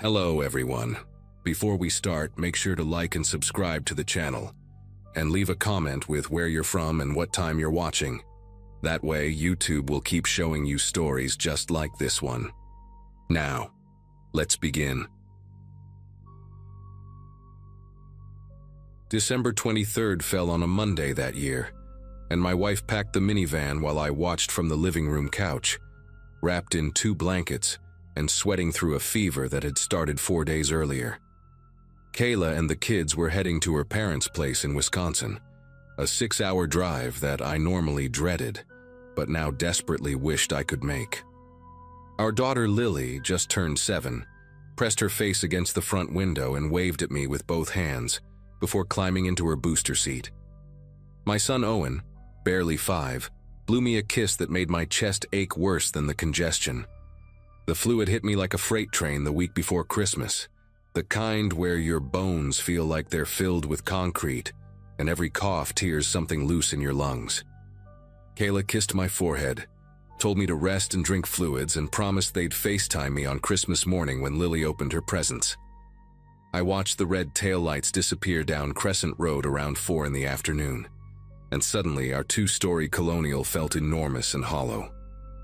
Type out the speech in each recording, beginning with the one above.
Hello everyone. Before we start, make sure to like and subscribe to the channel, and leave a comment with where you're from and what time you're watching. That way, YouTube will keep showing you stories just like this one. Now, let's begin. December 23rd fell on a Monday that year, and my wife packed the minivan while I watched from the living room couch, wrapped in 2 blankets and sweating through a fever that had started 4 days earlier. Kayla and the kids were heading to her parents' place in Wisconsin, a 6-hour drive that I normally dreaded, but now desperately wished I could make. Our daughter Lily, just turned 7, pressed her face against the front window and waved at me with both hands before climbing into her booster seat. My son Owen, barely 5, blew me a kiss that made my chest ache worse than the congestion. The flu had hit me like a freight train the week before Christmas, the kind where your bones feel like they're filled with concrete and every cough tears something loose in your lungs. Kayla kissed my forehead, told me to rest and drink fluids, and promised they'd FaceTime me on Christmas morning when Lily opened her presents. I watched the red taillights disappear down Crescent Road around 4 in the afternoon, and suddenly our 2-story colonial felt enormous and hollow.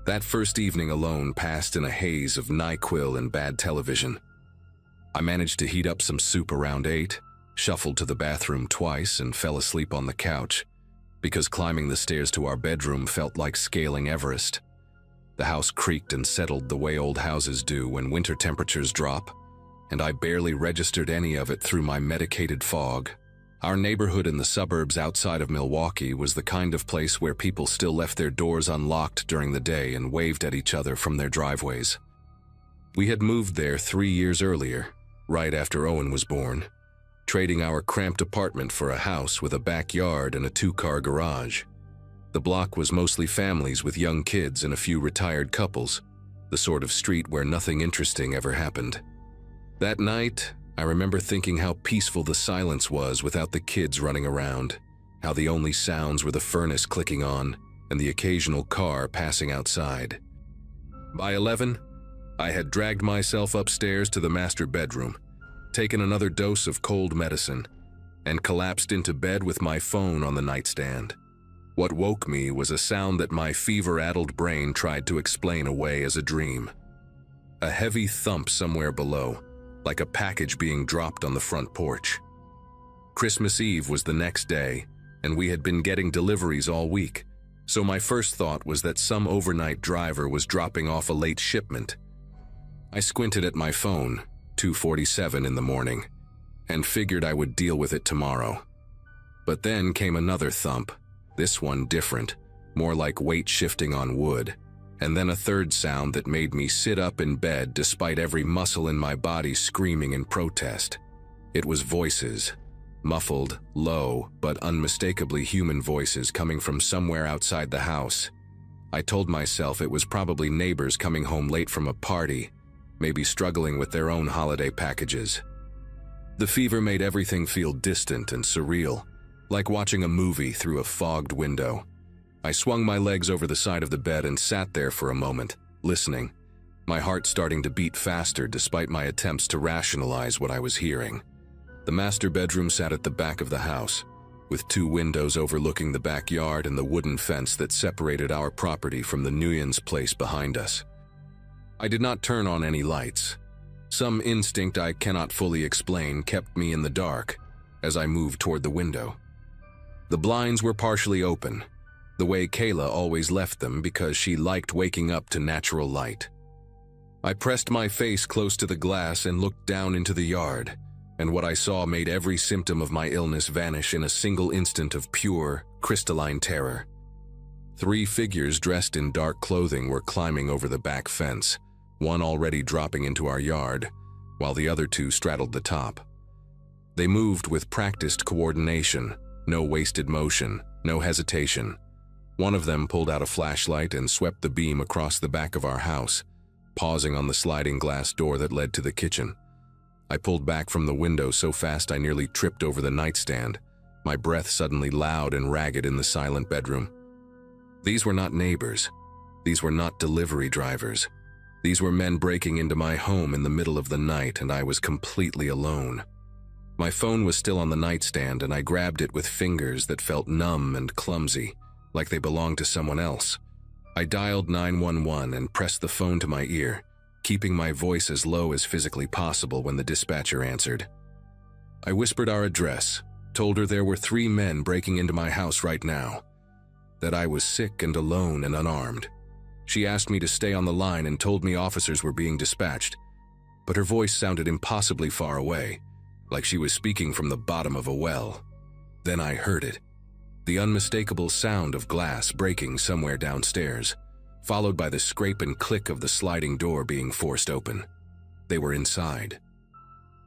That first evening alone passed in a haze of NyQuil and bad television. I managed to heat up some soup around 8, shuffled to the bathroom twice, and fell asleep on the couch, because climbing the stairs to our bedroom felt like scaling Everest. The house creaked and settled the way old houses do when winter temperatures drop, and I barely registered any of it through my medicated fog. Our neighborhood in the suburbs outside of Milwaukee was the kind of place where people still left their doors unlocked during the day and waved at each other from their driveways. We had moved there 3 years earlier, right after Owen was born, trading our cramped apartment for a house with a backyard and a 2-car garage. The block was mostly families with young kids and a few retired couples, the sort of street where nothing interesting ever happened. That night, I remember thinking how peaceful the silence was without the kids running around, how the only sounds were the furnace clicking on and the occasional car passing outside. By 11, I had dragged myself upstairs to the master bedroom, taken another dose of cold medicine, and collapsed into bed with my phone on the nightstand. What woke me was a sound that my fever-addled brain tried to explain away as a dream. A heavy thump somewhere below, like a package being dropped on the front porch. Christmas Eve was the next day, and we had been getting deliveries all week, so my first thought was that some overnight driver was dropping off a late shipment. I squinted at my phone, 2:47 in the morning, and figured I would deal with it tomorrow. But then came another thump, this one different, more like weight shifting on wood, and then a third sound that made me sit up in bed despite every muscle in my body screaming in protest. It was voices, muffled, low, but unmistakably human voices coming from somewhere outside the house. I told myself it was probably neighbors coming home late from a party, maybe struggling with their own holiday packages. The fever made everything feel distant and surreal, like watching a movie through a fogged window. I swung my legs over the side of the bed and sat there for a moment, listening, my heart starting to beat faster despite my attempts to rationalize what I was hearing. The master bedroom sat at the back of the house, with 2 windows overlooking the backyard and the wooden fence that separated our property from the Nuyens place behind us. I did not turn on any lights. Some instinct I cannot fully explain kept me in the dark as I moved toward the window. The blinds were partially open, the way Kayla always left them because she liked waking up to natural light. I pressed my face close to the glass and looked down into the yard, and what I saw made every symptom of my illness vanish in a single instant of pure, crystalline terror. 3 figures dressed in dark clothing were climbing over the back fence, one already dropping into our yard, while the other 2 straddled the top. They moved with practiced coordination, no wasted motion, no hesitation. One of them pulled out a flashlight and swept the beam across the back of our house, pausing on the sliding glass door that led to the kitchen. I pulled back from the window so fast I nearly tripped over the nightstand, my breath suddenly loud and ragged in the silent bedroom. These were not neighbors. These were not delivery drivers. These were men breaking into my home in the middle of the night, and I was completely alone. My phone was still on the nightstand, and I grabbed it with fingers that felt numb and clumsy, like they belonged to someone else. I dialed 911 and pressed the phone to my ear, keeping my voice as low as physically possible when the dispatcher answered. I whispered our address, told her there were 3 men breaking into my house right now, that I was sick and alone and unarmed. She asked me to stay on the line and told me officers were being dispatched, but her voice sounded impossibly far away, like she was speaking from the bottom of a well. Then I heard it, the unmistakable sound of glass breaking somewhere downstairs, followed by the scrape and click of the sliding door being forced open. They were inside.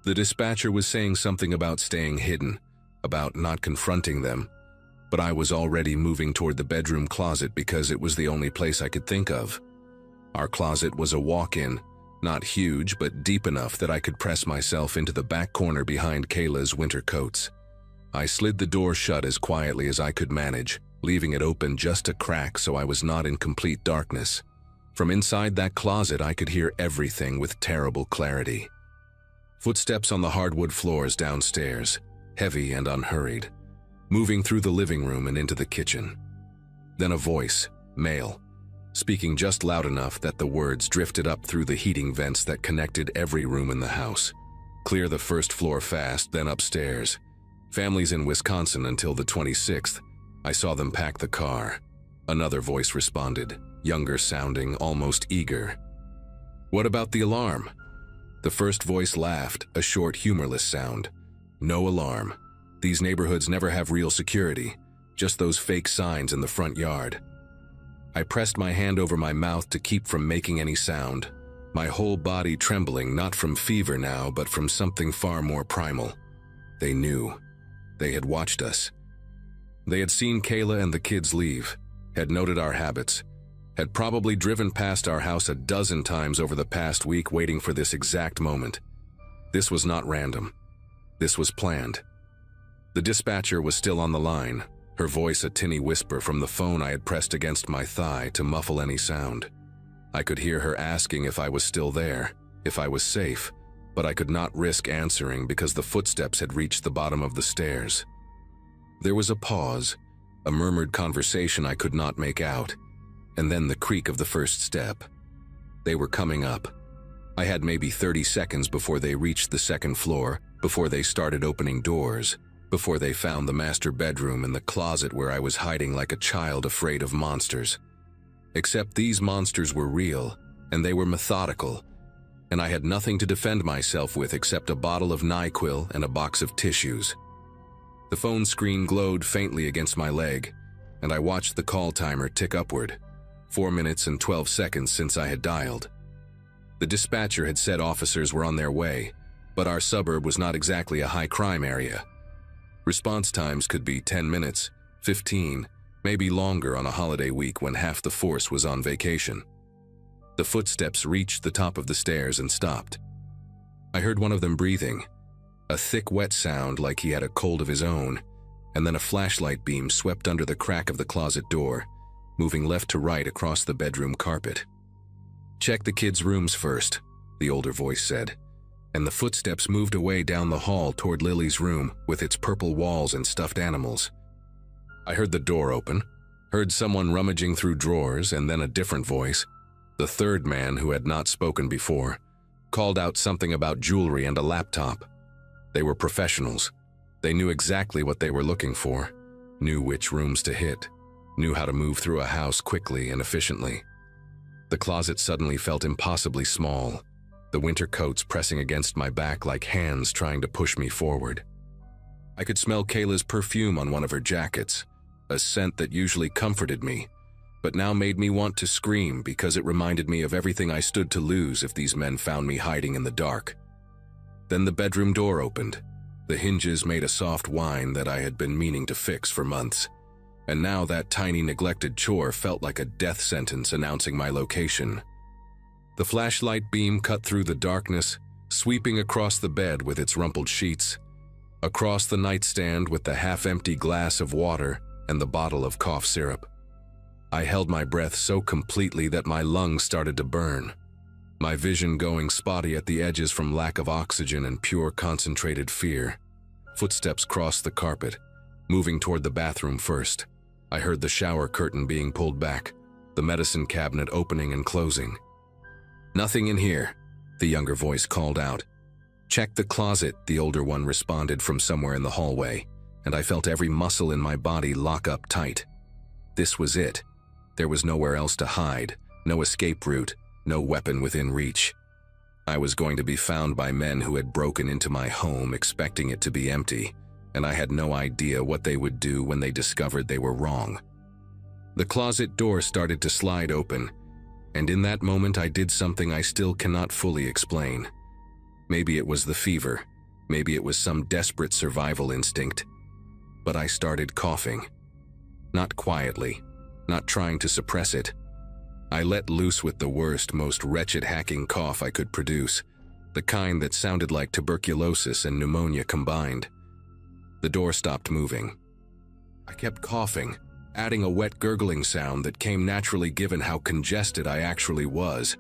The dispatcher was saying something about staying hidden, about not confronting them, but I was already moving toward the bedroom closet because it was the only place I could think of. Our closet was a walk-in, not huge but deep enough that I could press myself into the back corner behind Kayla's winter coats. I slid the door shut as quietly as I could manage, leaving it open just a crack so I was not in complete darkness. From inside that closet I could hear everything with terrible clarity. Footsteps on the hardwood floors downstairs, heavy and unhurried, moving through the living room and into the kitchen. Then a voice, male, speaking just loud enough that the words drifted up through the heating vents that connected every room in the house. Clear the first floor fast, then upstairs. Families in Wisconsin until the 26th. I saw them pack the car. Another voice responded, younger sounding, almost eager. What about the alarm? The first voice laughed, a short, humorless sound. No alarm. These neighborhoods never have real security, just those fake signs in the front yard. I pressed my hand over my mouth to keep from making any sound, my whole body trembling not from fever now but from something far more primal. They knew. They had watched us. They had seen Kayla and the kids leave, had noted our habits, had probably driven past our house a dozen times over the past week waiting for this exact moment. This was not random. This was planned. The dispatcher was still on the line, her voice a tinny whisper from the phone I had pressed against my thigh to muffle any sound. I could hear her asking if I was still there, if I was safe, but I could not risk answering because the footsteps had reached the bottom of the stairs. There was a pause, a murmured conversation I could not make out, and then the creak of the first step. They were coming up. I had maybe 30 seconds before they reached the second floor, before they started opening doors, before they found the master bedroom and the closet where I was hiding like a child afraid of monsters. Except these monsters were real, and they were methodical, and I had nothing to defend myself with except a bottle of NyQuil and a box of tissues. The phone screen glowed faintly against my leg, and I watched the call timer tick upward, 4 minutes and 12 seconds since I had dialed. The dispatcher had said officers were on their way, but our suburb was not exactly a high-crime area. Response times could be 10 minutes, 15, maybe longer on a holiday week when half the force was on vacation. The footsteps reached the top of the stairs and stopped. I heard one of them breathing, a thick, wet sound like he had a cold of his own, and then a flashlight beam swept under the crack of the closet door, moving left to right across the bedroom carpet. "Check the kids' rooms first," the older voice said, and the footsteps moved away down the hall toward Lily's room with its purple walls and stuffed animals. I heard the door open, heard someone rummaging through drawers, and then a different voice, the third man who had not spoken before, called out something about jewelry and a laptop. They were professionals. They knew exactly what they were looking for, knew which rooms to hit, knew how to move through a house quickly and efficiently. The closet suddenly felt impossibly small, the winter coats pressing against my back like hands trying to push me forward. I could smell Kayla's perfume on one of her jackets, a scent that usually comforted me, but now made me want to scream because it reminded me of everything I stood to lose if these men found me hiding in the dark. Then the bedroom door opened. The hinges made a soft whine that I had been meaning to fix for months, and now that tiny neglected chore felt like a death sentence announcing my location. The flashlight beam cut through the darkness, sweeping across the bed with its rumpled sheets, across the nightstand with the half-empty glass of water and the bottle of cough syrup. I held my breath so completely that my lungs started to burn. my vision going spotty at the edges from lack of oxygen and pure concentrated fear. Footsteps crossed the carpet, moving toward the bathroom first. I heard the shower curtain being pulled back, the medicine cabinet opening and closing. "Nothing in here," the younger voice called out. "Check the closet," the older one responded from somewhere in the hallway, and I felt every muscle in my body lock up tight. This was it. There was nowhere else to hide, no escape route, no weapon within reach. I was going to be found by men who had broken into my home expecting it to be empty, and I had no idea what they would do when they discovered they were wrong. The closet door started to slide open, and in that moment I did something I still cannot fully explain. Maybe it was the fever, maybe it was some desperate survival instinct, but I started coughing. Not quietly, not trying to suppress it. I let loose with the worst, most wretched hacking cough I could produce, the kind that sounded like tuberculosis and pneumonia combined. The door stopped moving. I kept coughing, adding a wet gurgling sound that came naturally given how congested I actually was.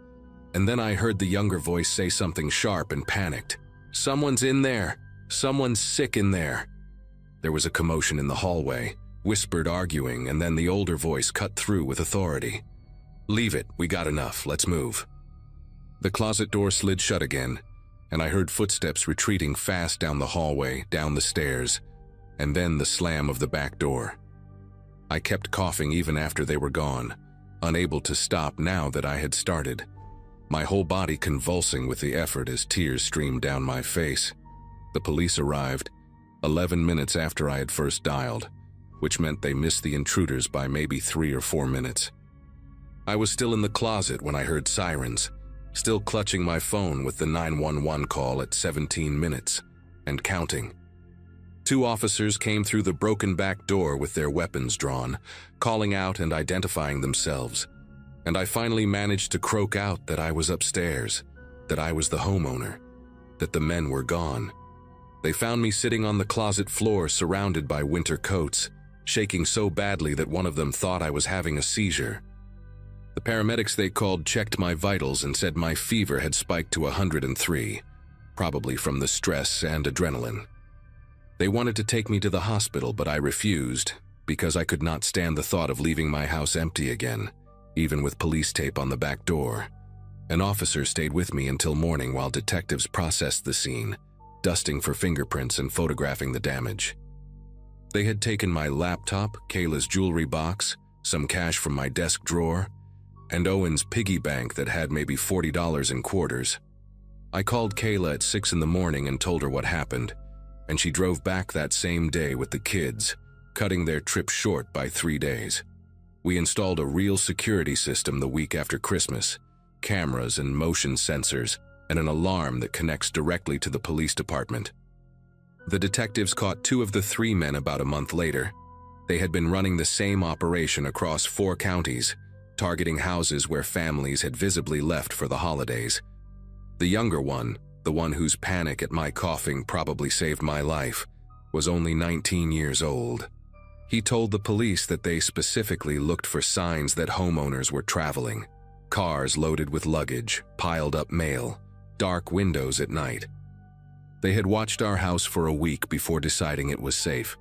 And then I heard the younger voice say something sharp and panicked. "Someone's in there! Someone's sick in there!" There was a commotion in the hallway, whispered arguing, and then the older voice cut through with authority. "Leave it, we got enough, let's move." The closet door slid shut again, and I heard footsteps retreating fast down the hallway, down the stairs, and then the slam of the back door. I kept coughing even after they were gone, unable to stop now that I had started, my whole body convulsing with the effort as tears streamed down my face. The police arrived, 11 minutes after I had first dialed, which meant they missed the intruders by maybe 3 or 4 minutes. I was still in the closet when I heard sirens, still clutching my phone with the 911 call at 17 minutes, and counting. 2 officers came through the broken back door with their weapons drawn, calling out and identifying themselves, and I finally managed to croak out that I was upstairs, that I was the homeowner, that the men were gone. They found me sitting on the closet floor surrounded by winter coats, shaking so badly that one of them thought I was having a seizure. The paramedics they called checked my vitals and said my fever had spiked to 103, probably from the stress and adrenaline. They wanted to take me to the hospital, but I refused because I could not stand the thought of leaving my house empty again, even with police tape on the back door. An officer stayed with me until morning while detectives processed the scene, dusting for fingerprints and photographing the damage. They had taken my laptop, Kayla's jewelry box, some cash from my desk drawer, and Owen's piggy bank that had maybe $40 in quarters. I called Kayla at 6 in the morning and told her what happened, and she drove back that same day with the kids, cutting their trip short by 3 days. We installed a real security system the week after Christmas, cameras and motion sensors, and an alarm that connects directly to the police department. The detectives caught 2 of the 3 men about a month later. They had been running the same operation across 4 counties, targeting houses where families had visibly left for the holidays. The younger one, the one whose panic at my coughing probably saved my life, was only 19 years old. He told the police that they specifically looked for signs that homeowners were traveling. Cars loaded with luggage, piled up mail, dark windows at night. They had watched our house for a week before deciding it was safe.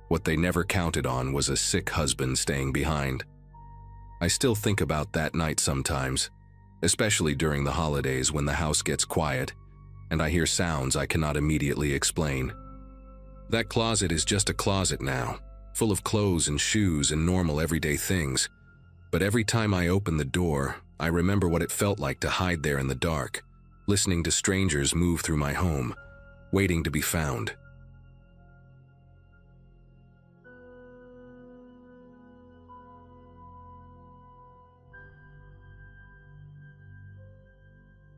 What they never counted on was a sick husband staying behind. I still think about that night sometimes, especially during the holidays when the house gets quiet and I hear sounds I cannot immediately explain. That closet is just a closet now, full of clothes and shoes and normal everyday things. But every time I open the door, I remember what it felt like to hide there in the dark, listening to strangers move through my home, waiting to be found.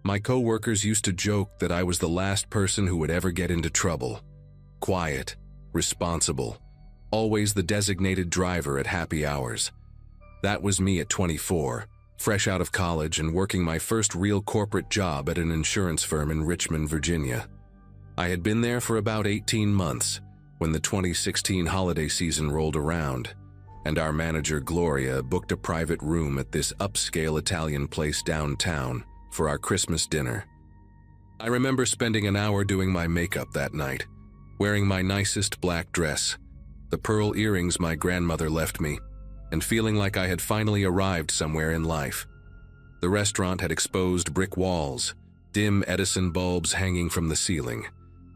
My coworkers used to joke that I was the last person who would ever get into trouble. Quiet, responsible, always the designated driver at happy hours. That was me at 24, fresh out of college and working my first real corporate job at an insurance firm in Richmond, Virginia. I had been there for about 18 months when the 2016 holiday season rolled around, and our manager Gloria booked a private room at this upscale Italian place downtown for our Christmas dinner. I remember spending an hour doing my makeup that night, wearing my nicest black dress, the pearl earrings my grandmother left me, and feeling like I had finally arrived somewhere in life. The restaurant had exposed brick walls, dim Edison bulbs hanging from the ceiling,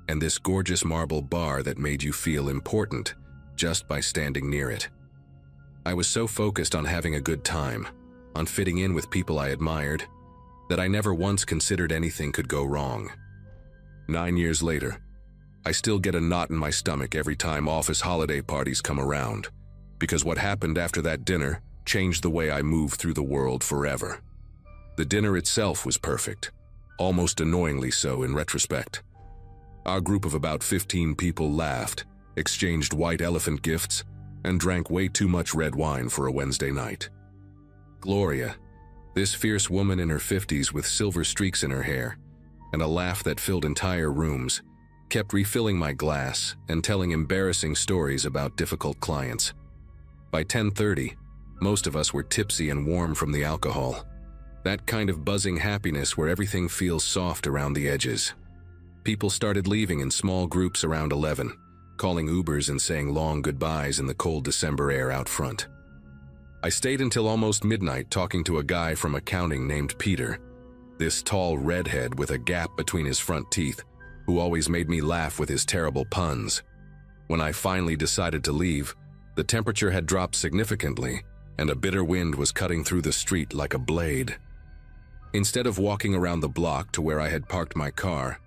and this gorgeous marble bar that made you feel important just by standing near it. I was so focused on having a good time, on fitting in with people I admired, that I never once considered anything could go wrong. 9 years later, I still get a knot in my stomach every time office holiday parties come around, because what happened after that dinner changed the way I move through the world forever. The dinner itself was perfect, almost annoyingly so in retrospect. Our group of about 15 people laughed, exchanged white elephant gifts, and drank way too much red wine for a Wednesday night. Gloria, this fierce woman in her 50s with silver streaks in her hair and a laugh that filled entire rooms, kept refilling my glass and telling embarrassing stories about difficult clients. By 10:30, most of us were tipsy and warm from the alcohol. That kind of buzzing happiness where everything feels soft around the edges. People started leaving in small groups around 11, calling Ubers and saying long goodbyes in the cold December air out front. I stayed until almost midnight talking to a guy from accounting named Peter, this tall redhead with a gap between his front teeth, who always made me laugh with his terrible puns. When I finally decided to leave, the temperature had dropped significantly, and a bitter wind was cutting through the street like a blade. Instead of walking around the block to where I had parked my car,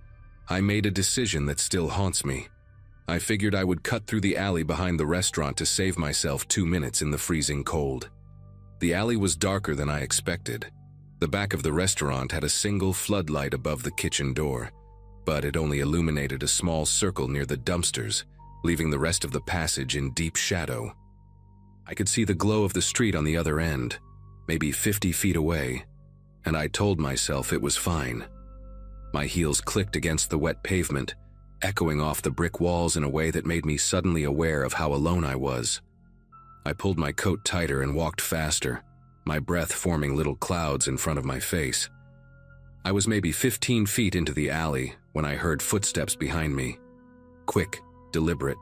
I made a decision that still haunts me. I figured I would cut through the alley behind the restaurant to save myself 2 minutes in the freezing cold. The alley was darker than I expected. The back of the restaurant had a single floodlight above the kitchen door, but it only illuminated a small circle near the dumpsters, leaving the rest of the passage in deep shadow. I could see the glow of the street on the other end, maybe 50 feet away, and I told myself it was fine. My heels clicked against the wet pavement, echoing off the brick walls in a way that made me suddenly aware of how alone I was. I pulled my coat tighter and walked faster, my breath forming little clouds in front of my face. I was maybe 15 feet into the alley when I heard footsteps behind me. Quick, deliberate,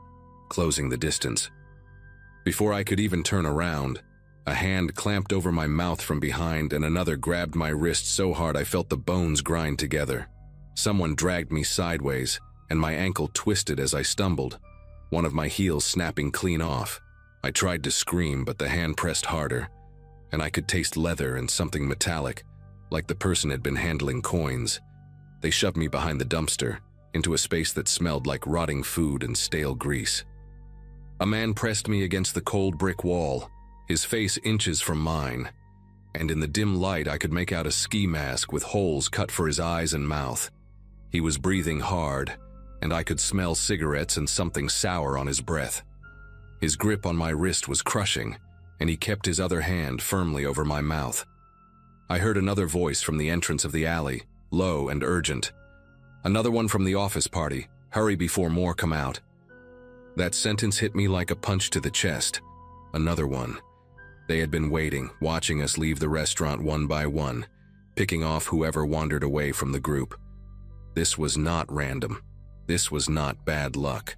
closing the distance. Before I could even turn around, a hand clamped over my mouth from behind and another grabbed my wrist so hard I felt the bones grind together. Someone dragged me sideways, and my ankle twisted as I stumbled, one of my heels snapping clean off. I tried to scream, but the hand pressed harder, and I could taste leather and something metallic, like the person had been handling coins. They shoved me behind the dumpster, into a space that smelled like rotting food and stale grease. A man pressed me against the cold brick wall, his face inches from mine, and in the dim light I could make out a ski mask with holes cut for his eyes and mouth. He was breathing hard, and I could smell cigarettes and something sour on his breath. His grip on my wrist was crushing, and he kept his other hand firmly over my mouth. I heard another voice from the entrance of the alley, low and urgent. Another one from the office party, hurry before more come out. That sentence hit me like a punch to the chest. Another one. They had been waiting, watching us leave the restaurant one by one, picking off whoever wandered away from the group. This was not random. This was not bad luck.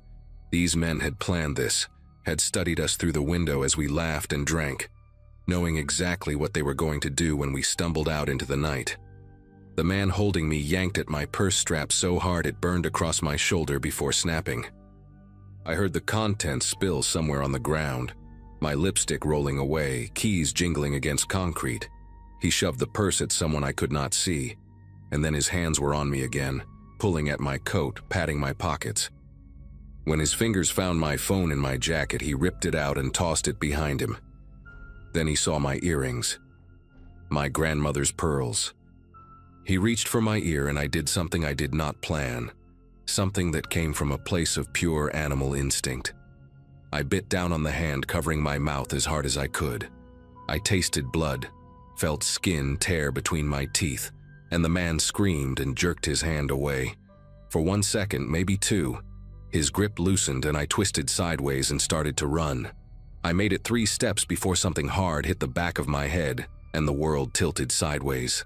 These men had planned this, had studied us through the window as we laughed and drank, knowing exactly what they were going to do when we stumbled out into the night. The man holding me yanked at my purse strap so hard it burned across my shoulder before snapping. I heard the contents spill somewhere on the ground, my lipstick rolling away, keys jingling against concrete. He shoved the purse at someone I could not see, and then his hands were on me again, pulling at my coat, patting my pockets. When his fingers found my phone in my jacket, he ripped it out and tossed it behind him. Then he saw my earrings, my grandmother's pearls. He reached for my ear and I did something I did not plan, something that came from a place of pure animal instinct. I bit down on the hand, covering my mouth as hard as I could. I tasted blood, felt skin tear between my teeth, and the man screamed and jerked his hand away. For 1 second, maybe 2, his grip loosened and I twisted sideways and started to run. I made it 3 steps before something hard hit the back of my head and the world tilted sideways.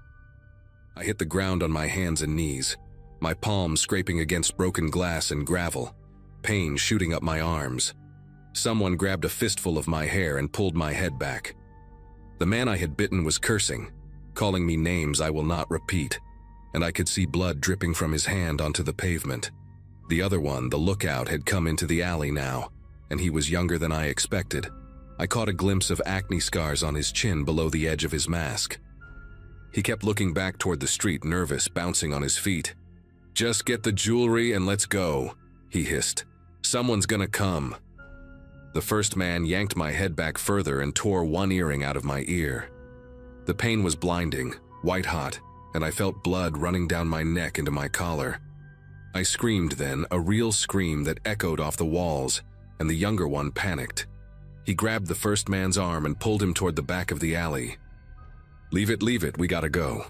I hit the ground on my hands and knees, my palms scraping against broken glass and gravel, pain shooting up my arms. Someone grabbed a fistful of my hair and pulled my head back. The man I had bitten was cursing, calling me names I will not repeat, and I could see blood dripping from his hand onto the pavement. The other one, the lookout, had come into the alley now, and he was younger than I expected. I caught a glimpse of acne scars on his chin below the edge of his mask. He kept looking back toward the street, nervous, bouncing on his feet. "Just get the jewelry and let's go," he hissed. "Someone's gonna come." The first man yanked my head back further and tore one earring out of my ear. The pain was blinding, white-hot, and I felt blood running down my neck into my collar. I screamed then, a real scream that echoed off the walls, and the younger one panicked. He grabbed the first man's arm and pulled him toward the back of the alley. Leave it, we gotta go."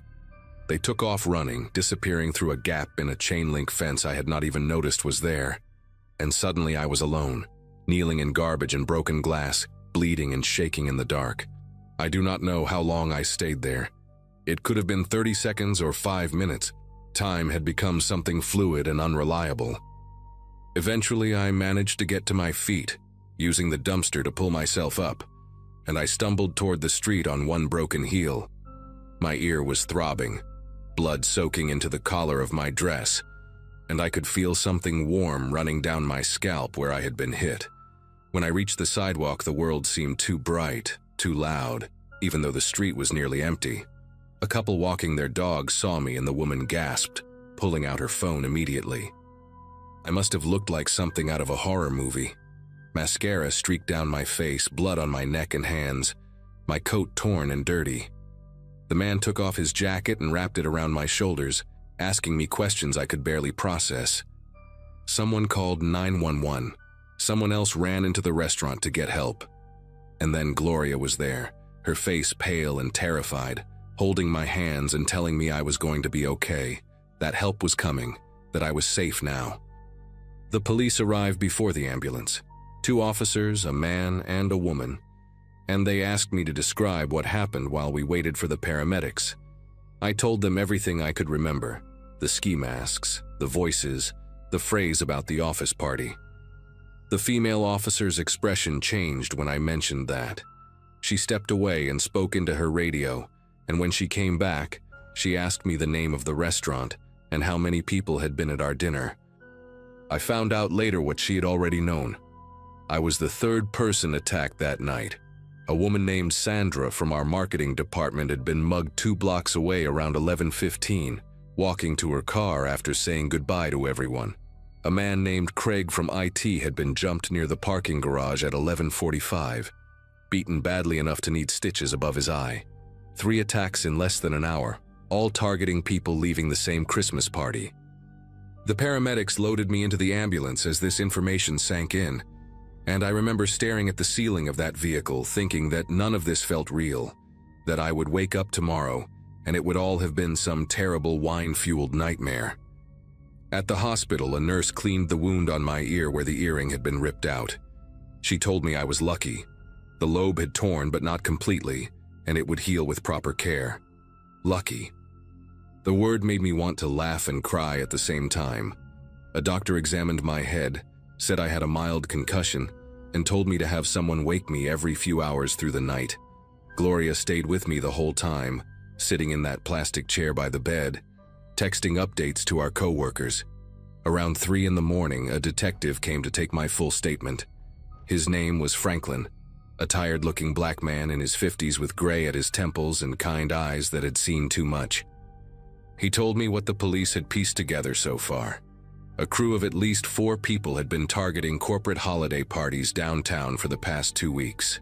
They took off running, disappearing through a gap in a chain-link fence I had not even noticed was there. And suddenly I was alone, kneeling in garbage and broken glass, bleeding and shaking in the dark. I do not know how long I stayed there. It could have been 30 seconds or 5 minutes. Time had become something fluid and unreliable. Eventually, I managed to get to my feet, using the dumpster to pull myself up, and I stumbled toward the street on one broken heel. My ear was throbbing, blood soaking into the collar of my dress, and I could feel something warm running down my scalp where I had been hit. When I reached the sidewalk, the world seemed too bright, too loud, even though the street was nearly empty. A couple walking their dogs saw me and the woman gasped, pulling out her phone immediately. I must have looked like something out of a horror movie. Mascara streaked down my face, blood on my neck and hands, my coat torn and dirty. The man took off his jacket and wrapped it around my shoulders, asking me questions I could barely process. Someone called 911. Someone else ran into the restaurant to get help. And then Gloria was there, her face pale and terrified, holding my hands and telling me I was going to be okay, that help was coming, that I was safe now. The police arrived before the ambulance. 2 officers, a man and a woman, and they asked me to describe what happened while we waited for the paramedics. I told them everything I could remember, the ski masks, the voices, the phrase about the office party. The female officer's expression changed when I mentioned that. She stepped away and spoke into her radio, and when she came back, she asked me the name of the restaurant and how many people had been at our dinner. I found out later what she had already known. I was the 3rd person attacked that night. A woman named Sandra from our marketing department had been mugged 2 blocks away around 11:15, walking to her car after saying goodbye to everyone. A man named Craig from IT had been jumped near the parking garage at 11:45, beaten badly enough to need stitches above his eye. 3 attacks in less than an hour, all targeting people leaving the same Christmas party. The paramedics loaded me into the ambulance as this information sank in, and I remember staring at the ceiling of that vehicle, thinking that none of this felt real, that I would wake up tomorrow and it would all have been some terrible wine-fueled nightmare. At the hospital, a nurse cleaned the wound on my ear where the earring had been ripped out. She told me I was lucky. The lobe had torn, but not completely, and it would heal with proper care. Lucky. The word made me want to laugh and cry at the same time. A doctor examined my head, said I had a mild concussion, and told me to have someone wake me every few hours through the night. Gloria stayed with me the whole time, sitting in that plastic chair by the bed, texting updates to our co-workers. Around 3 in the morning, a detective came to take my full statement. His name was Franklin, a tired-looking black man in his 50s with gray at his temples and kind eyes that had seen too much. He told me what the police had pieced together so far. A crew of at least 4 people had been targeting corporate holiday parties downtown for the past 2 weeks.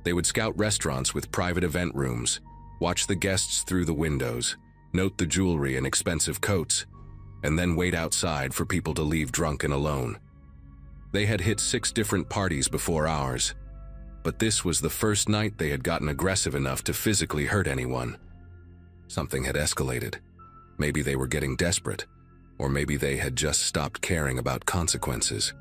They would scout restaurants with private event rooms, watch the guests through the windows, note the jewelry and expensive coats, and then wait outside for people to leave drunk and alone. They had hit 6 different parties before ours, but this was the first night they had gotten aggressive enough to physically hurt anyone. Something had escalated. Maybe they were getting desperate, or maybe they had just stopped caring about consequences.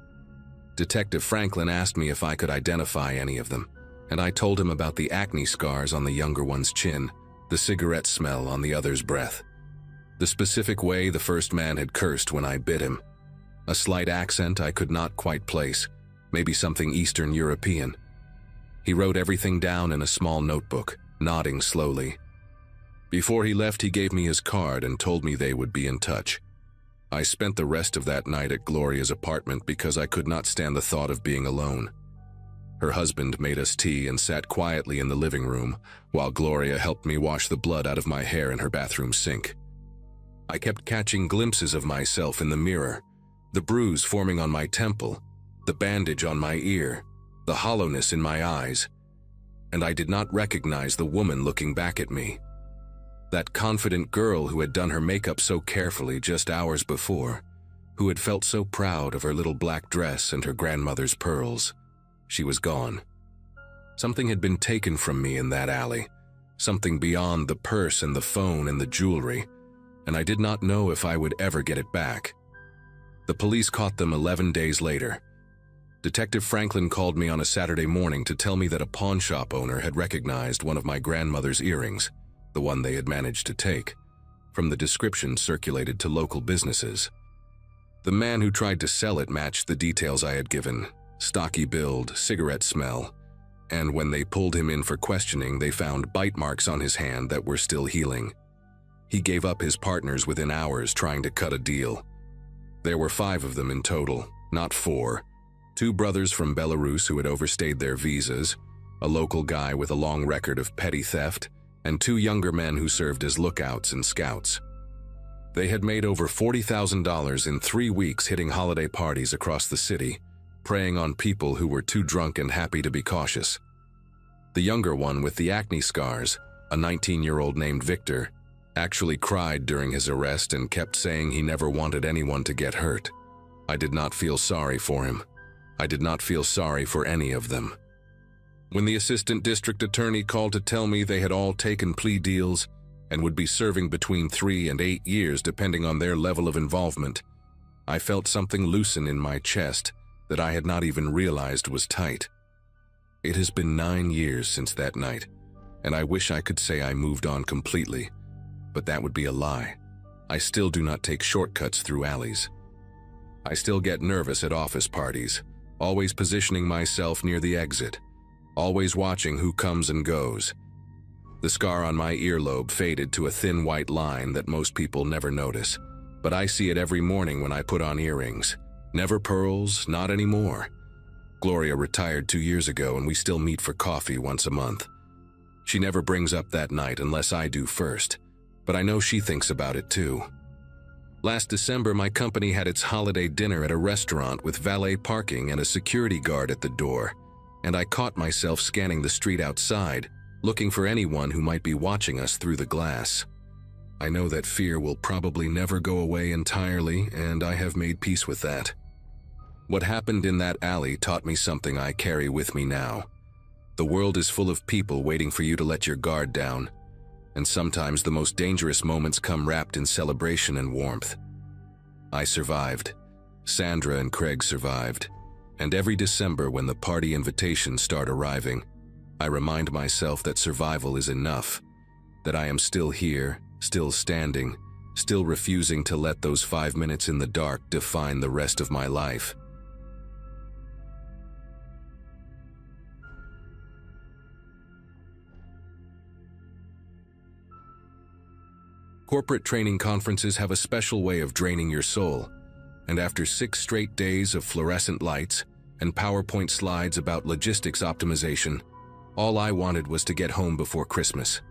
Detective Franklin asked me if I could identify any of them, and I told him about the acne scars on the younger one's chin, the cigarette smell on the other's breath, The specific way the first man had cursed when I bit him. A slight accent I could not quite place, maybe something Eastern European. He wrote everything down in a small notebook, nodding slowly. Before he left, he gave me his card and told me they would be in touch. I spent the rest of that night at Gloria's apartment because I could not stand the thought of being alone. Her husband made us tea and sat quietly in the living room, while Gloria helped me wash the blood out of my hair in her bathroom sink. I kept catching glimpses of myself in the mirror, the bruise forming on my temple, the bandage on my ear, the hollowness in my eyes, and I did not recognize the woman looking back at me. That confident girl who had done her makeup so carefully just hours before, who had felt so proud of her little black dress and her grandmother's pearls. She was gone. Something had been taken from me in that alley, something beyond the purse and the phone and the jewelry, and I did not know if I would ever get it back. The police caught them 11 days later. Detective Franklin called me on a Saturday morning to tell me that a pawn shop owner had recognized one of my grandmother's earrings, the one they had managed to take, from the description circulated to local businesses. The man who tried to sell it matched the details I had given: stocky build, cigarette smell, and when they pulled him in for questioning, they found bite marks on his hand that were still healing. He gave up his partners within hours trying to cut a deal. There were 5 of them in total, not 4. 2 brothers from Belarus who had overstayed their visas, a local guy with a long record of petty theft, and 2 younger men who served as lookouts and scouts. They had made over $40,000 in 3 weeks hitting holiday parties across the city, preying on people who were too drunk and happy to be cautious. The younger one with the acne scars, a 19-year-old named Victor, actually cried during his arrest and kept saying he never wanted anyone to get hurt. I did not feel sorry for him. I did not feel sorry for any of them. When the assistant district attorney called to tell me they had all taken plea deals and would be serving between 3 and 8 years depending on their level of involvement, I felt something loosen in my chest that I had not even realized was tight. It has been 9 years since that night, and I wish I could say I moved on completely, but that would be a lie. I still do not take shortcuts through alleys. I still get nervous at office parties, always positioning myself near the exit, always watching who comes and goes. The scar on my earlobe faded to a thin white line that most people never notice, but I see it every morning when I put on earrings. Never pearls, not anymore. Gloria retired 2 years ago and we still meet for coffee once a month. She never brings up that night unless I do first, but I know she thinks about it too. Last December, my company had its holiday dinner at a restaurant with valet parking and a security guard at the door, and I caught myself scanning the street outside, looking for anyone who might be watching us through the glass. I know that fear will probably never go away entirely, and I have made peace with that. What happened in that alley taught me something I carry with me now. The world is full of people waiting for you to let your guard down, and sometimes the most dangerous moments come wrapped in celebration and warmth. I survived. Sandra and Craig survived. And every December when the party invitations start arriving, I remind myself that survival is enough, that I am still here, still standing, still refusing to let those 5 minutes in the dark define the rest of my life. Corporate training conferences have a special way of draining your soul, and after 6 straight days of fluorescent lights and PowerPoint slides about logistics optimization, all I wanted was to get home before Christmas.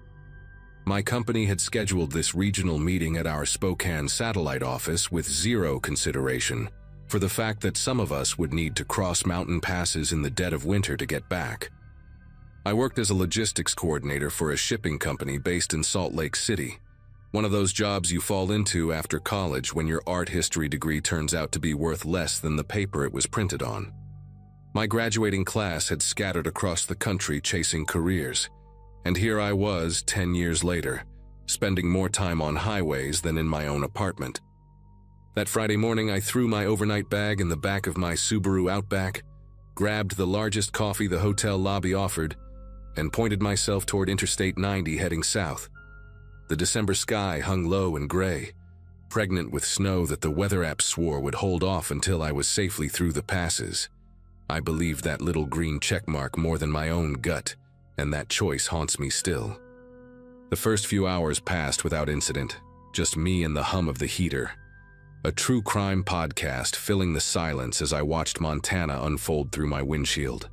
My company had scheduled this regional meeting at our Spokane satellite office with 0 consideration for the fact that some of us would need to cross mountain passes in the dead of winter to get back. I worked as a logistics coordinator for a shipping company based in Salt Lake City, one of those jobs you fall into after college when your art history degree turns out to be worth less than the paper it was printed on. My graduating class had scattered across the country chasing careers, and here I was 10 years later, spending more time on highways than in my own apartment. That Friday morning, I threw my overnight bag in the back of my Subaru Outback, grabbed the largest coffee the hotel lobby offered, and pointed myself toward Interstate 90 heading south. The December sky hung low and gray, pregnant with snow that the weather app swore would hold off until I was safely through the passes. I believed that little green checkmark more than my own gut, and that choice haunts me still. The first few hours passed without incident, just me and the hum of the heater. A true crime podcast filling the silence as I watched Montana unfold through my windshield.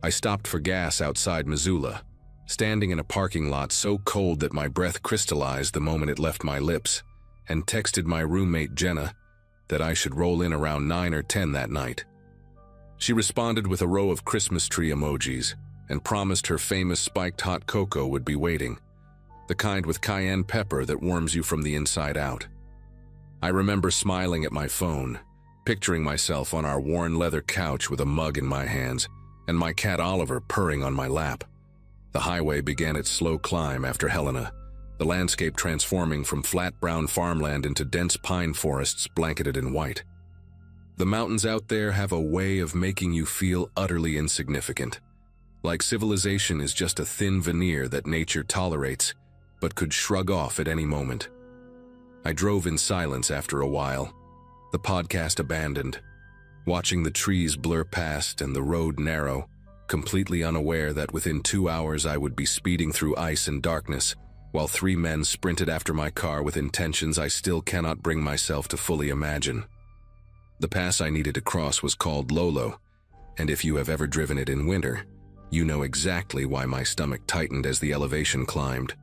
I stopped for gas outside Missoula, standing in a parking lot so cold that my breath crystallized the moment it left my lips, and texted my roommate Jenna that I should roll in around 9 or 10 that night. She responded with a row of Christmas tree emojis and promised her famous spiked hot cocoa would be waiting, the kind with cayenne pepper that warms you from the inside out. I remember smiling at my phone, picturing myself on our worn leather couch with a mug in my hands and my cat Oliver purring on my lap. The highway began its slow climb after Helena, the landscape transforming from flat brown farmland into dense pine forests blanketed in white. The mountains out there have a way of making you feel utterly insignificant, like civilization is just a thin veneer that nature tolerates but could shrug off at any moment. I drove in silence after a while, the podcast abandoned, watching the trees blur past and the road narrow, completely unaware that within 2 hours I would be speeding through ice and darkness, while 3 men sprinted after my car with intentions I still cannot bring myself to fully imagine. The pass I needed to cross was called Lolo, and if you have ever driven it in winter, you know exactly why my stomach tightened as the elevation climbed.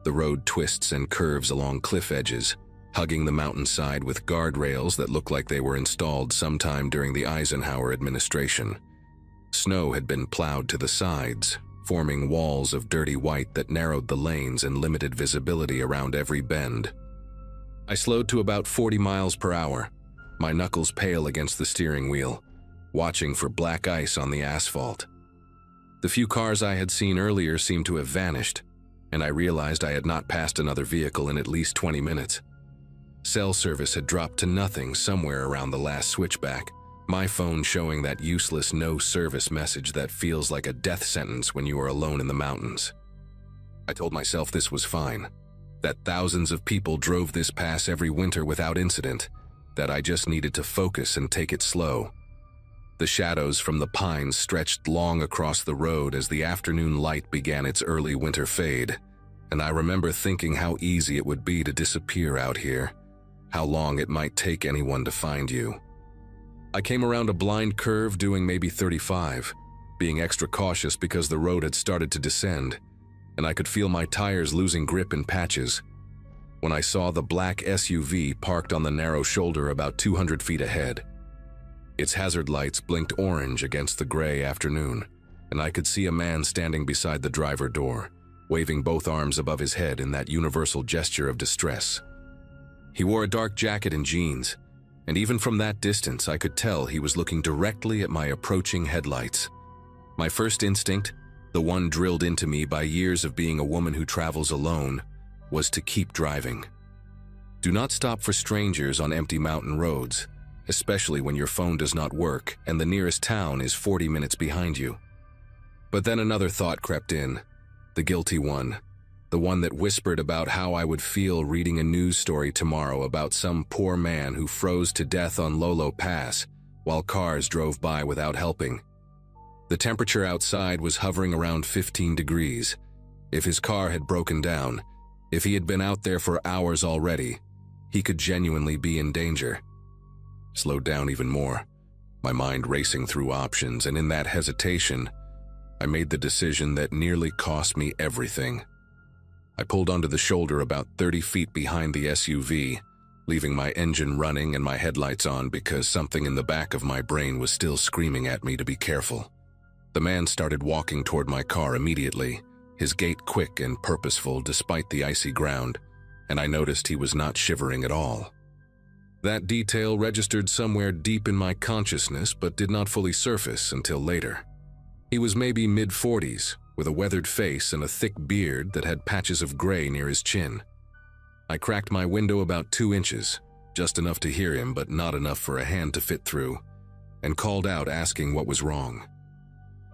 The road twists and curves along cliff edges, hugging the mountainside with guardrails that look like they were installed sometime during the Eisenhower administration. Snow had been plowed to the sides, forming walls of dirty white that narrowed the lanes and limited visibility around every bend. I slowed to about 40 miles per hour, my knuckles pale against the steering wheel, watching for black ice on the asphalt. The few cars I had seen earlier seemed to have vanished, and I realized I had not passed another vehicle in at least 20 minutes. Cell service had dropped to nothing somewhere around the last switchback, my phone showing that useless no-service message that feels like a death sentence when you are alone in the mountains. I told myself this was fine, that thousands of people drove this pass every winter without incident, that I just needed to focus and take it slow. The shadows from the pines stretched long across the road as the afternoon light began its early winter fade, and I remember thinking how easy it would be to disappear out here, how long it might take anyone to find you. I came around a blind curve doing maybe 35, being extra cautious because the road had started to descend, and I could feel my tires losing grip in patches, when I saw the black SUV parked on the narrow shoulder about 200 feet ahead. Its hazard lights blinked orange against the gray afternoon, and I could see a man standing beside the driver door, waving both arms above his head in that universal gesture of distress. He wore a dark jacket and jeans, and even from that distance I could tell he was looking directly at my approaching headlights. My first instinct, the one drilled into me by years of being a woman who travels alone, was to keep driving. Do not stop for strangers on empty mountain roads, especially when your phone does not work and the nearest town is 40 minutes behind you. But then another thought crept in, the guilty one, the one that whispered about how I would feel reading a news story tomorrow about some poor man who froze to death on Lolo Pass while cars drove by without helping. The temperature outside was hovering around 15 degrees. If his car had broken down, if he had been out there for hours already, he could genuinely be in danger. Slowed down even more, my mind racing through options, and in that hesitation, I made the decision that nearly cost me everything. I pulled onto the shoulder about 30 feet behind the SUV, leaving my engine running and my headlights on because something in the back of my brain was still screaming at me to be careful. The man started walking toward my car immediately, his gait quick and purposeful despite the icy ground, and I noticed he was not shivering at all. That detail registered somewhere deep in my consciousness but did not fully surface until later. He was maybe mid-40s, with a weathered face and a thick beard that had patches of gray near his chin. I cracked my window about 2 inches, just enough to hear him but not enough for a hand to fit through, and called out asking what was wrong.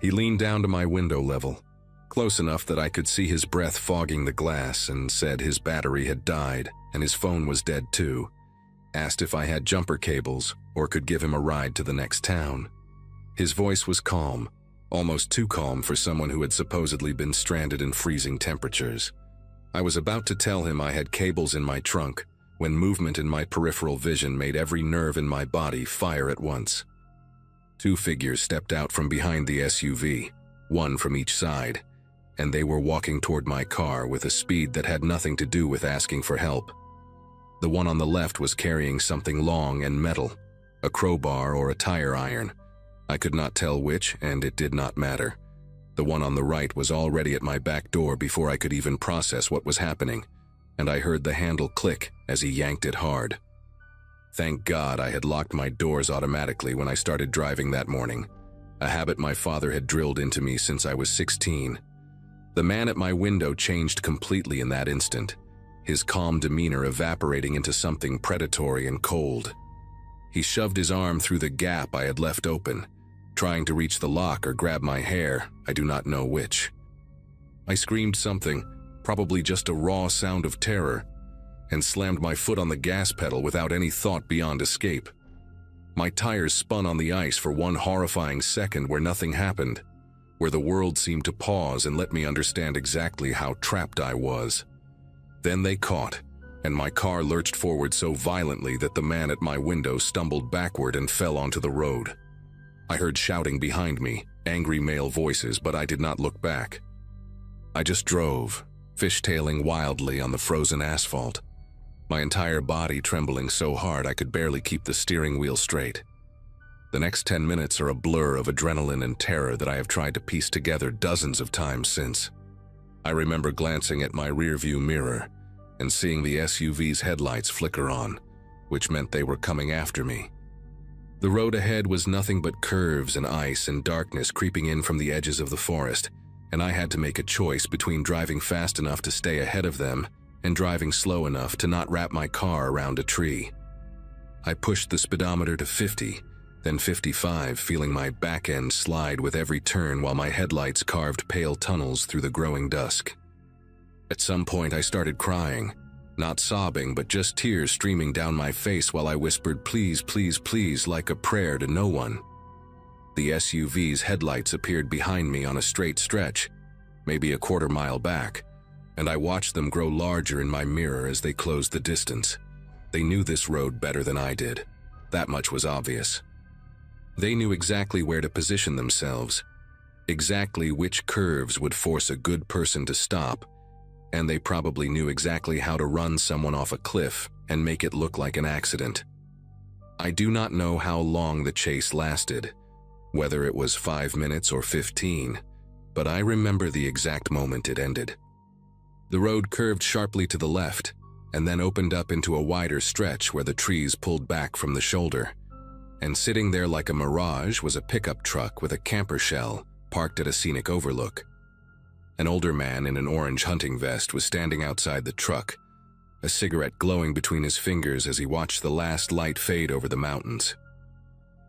He leaned down to my window level, close enough that I could see his breath fogging the glass, and said his battery had died, and his phone was dead too. Asked if I had jumper cables or could give him a ride to the next town. His voice was calm, almost too calm for someone who had supposedly been stranded in freezing temperatures. I was about to tell him I had cables in my trunk when movement in my peripheral vision made every nerve in my body fire at once. 2 figures stepped out from behind the SUV, one from each side, and they were walking toward my car with a speed that had nothing to do with asking for help. The one on the left was carrying something long and metal, a crowbar or a tire iron. I could not tell which, and it did not matter. The one on the right was already at my back door before I could even process what was happening, and I heard the handle click as he yanked it hard. Thank God I had locked my doors automatically when I started driving that morning, a habit my father had drilled into me since I was 16. The man at my window changed completely in that instant, his calm demeanor evaporating into something predatory and cold. He shoved his arm through the gap I had left open, trying to reach the lock or grab my hair, I do not know which. I screamed something, probably just a raw sound of terror, and slammed my foot on the gas pedal without any thought beyond escape. My tires spun on the ice for one horrifying second where nothing happened, where the world seemed to pause and let me understand exactly how trapped I was. Then they caught, and my car lurched forward so violently that the man at my window stumbled backward and fell onto the road. I heard shouting behind me, angry male voices, but I did not look back. I just drove, fishtailing wildly on the frozen asphalt, my entire body trembling so hard I could barely keep the steering wheel straight. The next 10 minutes are a blur of adrenaline and terror that I have tried to piece together dozens of times since. I remember glancing at my rearview mirror and seeing the SUV's headlights flicker on, which meant they were coming after me. The road ahead was nothing but curves and ice and darkness creeping in from the edges of the forest, and I had to make a choice between driving fast enough to stay ahead of them and driving slow enough to not wrap my car around a tree. I pushed the speedometer to 50, then 55, feeling my back end slide with every turn while my headlights carved pale tunnels through the growing dusk. At some point I started crying, not sobbing but just tears streaming down my face while I whispered please, please, please like a prayer to no one. The SUV's headlights appeared behind me on a straight stretch, maybe a quarter-mile back, and I watched them grow larger in my mirror as they closed the distance. They knew this road better than I did. That much was obvious. They knew exactly where to position themselves, exactly which curves would force a good person to stop, and they probably knew exactly how to run someone off a cliff and make it look like an accident. I do not know how long the chase lasted, whether it was 5 minutes or 15, but I remember the exact moment it ended. The road curved sharply to the left, and then opened up into a wider stretch where the trees pulled back from the shoulder. And sitting there like a mirage was a pickup truck with a camper shell parked at a scenic overlook. An older man in an orange hunting vest was standing outside the truck, a cigarette glowing between his fingers as he watched the last light fade over the mountains.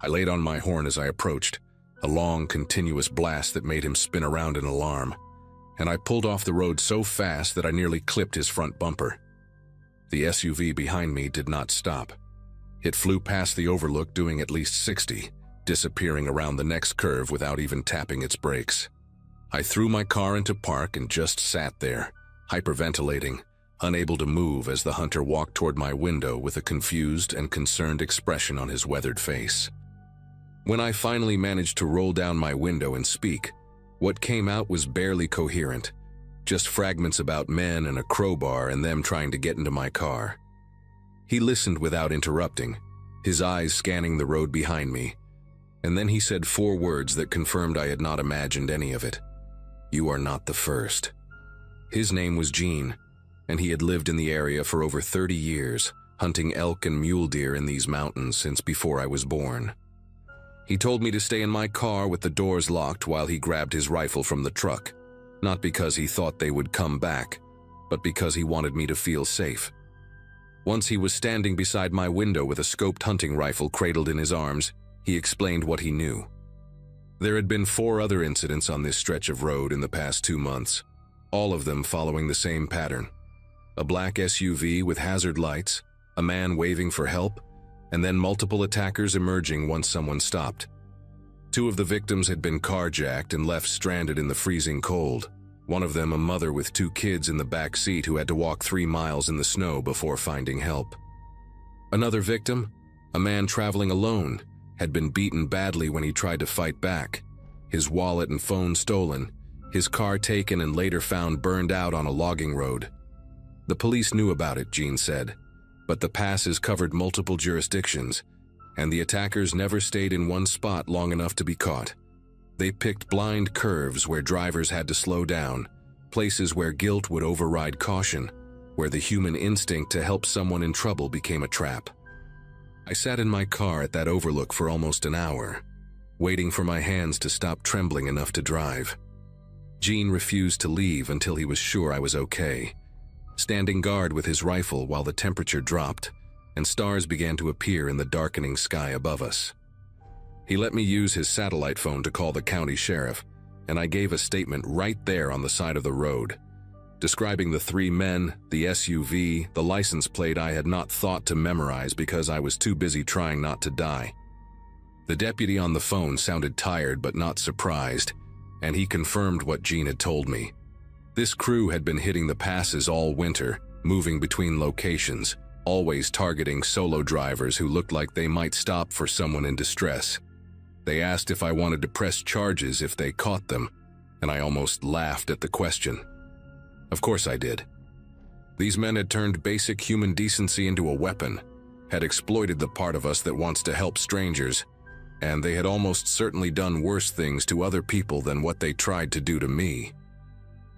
I laid on my horn as I approached, a long, continuous blast that made him spin around in alarm, and I pulled off the road so fast that I nearly clipped his front bumper. The SUV behind me did not stop. It flew past the overlook doing at least 60, disappearing around the next curve without even tapping its brakes. I threw my car into park and just sat there, hyperventilating, unable to move as the hunter walked toward my window with a confused and concerned expression on his weathered face. When I finally managed to roll down my window and speak, what came out was barely coherent, just fragments about men and a crowbar and them trying to get into my car. He listened without interrupting, his eyes scanning the road behind me, and then he said 4 words that confirmed I had not imagined any of it. "You are not the first." His name was Gene, and he had lived in the area for over 30 years, hunting elk and mule deer in these mountains since before I was born. He told me to stay in my car with the doors locked while he grabbed his rifle from the truck, not because he thought they would come back, but because he wanted me to feel safe. Once he was standing beside my window with a scoped hunting rifle cradled in his arms, he explained what he knew. There had been 4 other incidents on this stretch of road in the past 2 months, all of them following the same pattern. a black SUV with hazard lights, a man waving for help, and then multiple attackers emerging once someone stopped. 2 of the victims had been carjacked and left stranded in the freezing cold. One of them a mother with 2 kids in the back seat who had to walk 3 miles in the snow before finding help. Another victim, a man traveling alone, had been beaten badly when he tried to fight back. His wallet and phone stolen, his car taken and later found burned out on a logging road. The police knew about it, Jean said, but the passes covered multiple jurisdictions, and the attackers never stayed in one spot long enough to be caught. They picked blind curves where drivers had to slow down, places where guilt would override caution, where the human instinct to help someone in trouble became a trap. I sat in my car at that overlook for almost an hour, waiting for my hands to stop trembling enough to drive. Jean refused to leave until he was sure I was okay, standing guard with his rifle while the temperature dropped and stars began to appear in the darkening sky above us. He let me use his satellite phone to call the county sheriff, and I gave a statement right there on the side of the road, describing the 3 men, the SUV, the license plate I had not thought to memorize because I was too busy trying not to die. The deputy on the phone sounded tired but not surprised, and he confirmed what Jean had told me. This crew had been hitting the passes all winter, moving between locations, always targeting solo drivers who looked like they might stop for someone in distress. They asked if I wanted to press charges if they caught them, and I almost laughed at the question. Of course I did. These men had turned basic human decency into a weapon, had exploited the part of us that wants to help strangers, and they had almost certainly done worse things to other people than what they tried to do to me.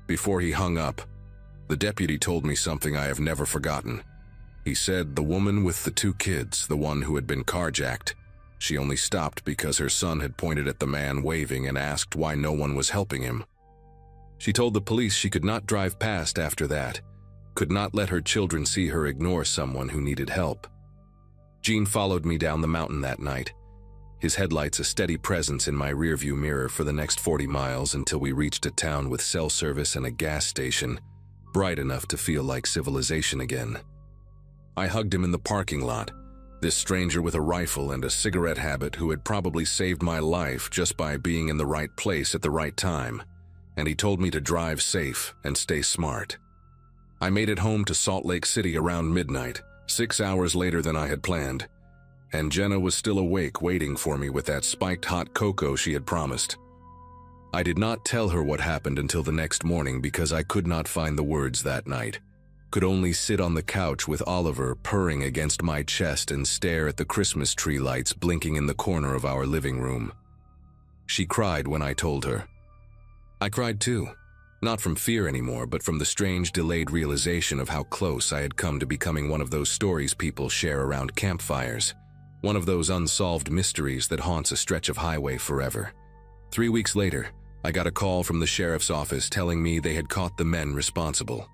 Before he hung up, the deputy told me something I have never forgotten. He said the woman with the 2 kids, the one who had been carjacked, she only stopped because her son had pointed at the man waving and asked why no one was helping him. She told the police she could not drive past after that, could not let her children see her ignore someone who needed help. Jean followed me down the mountain that night, his headlights a steady presence in my rearview mirror for the next 40 miles until we reached a town with cell service and a gas station, bright enough to feel like civilization again. I hugged him in the parking lot, this stranger with a rifle and a cigarette habit who had probably saved my life just by being in the right place at the right time, and he told me to drive safe and stay smart. I made it home to Salt Lake City around midnight, 6 hours later than I had planned, and Jenna was still awake waiting for me with that spiked hot cocoa she had promised. I did not tell her what happened until the next morning because I could not find the words that night, could only sit on the couch with Oliver purring against my chest and stare at the Christmas tree lights blinking in the corner of our living room. She cried when I told her. I cried too, not from fear anymore, but from the strange delayed realization of how close I had come to becoming one of those stories people share around campfires, one of those unsolved mysteries that haunts a stretch of highway forever. 3 weeks later, I got a call from the sheriff's office telling me they had caught the men responsible.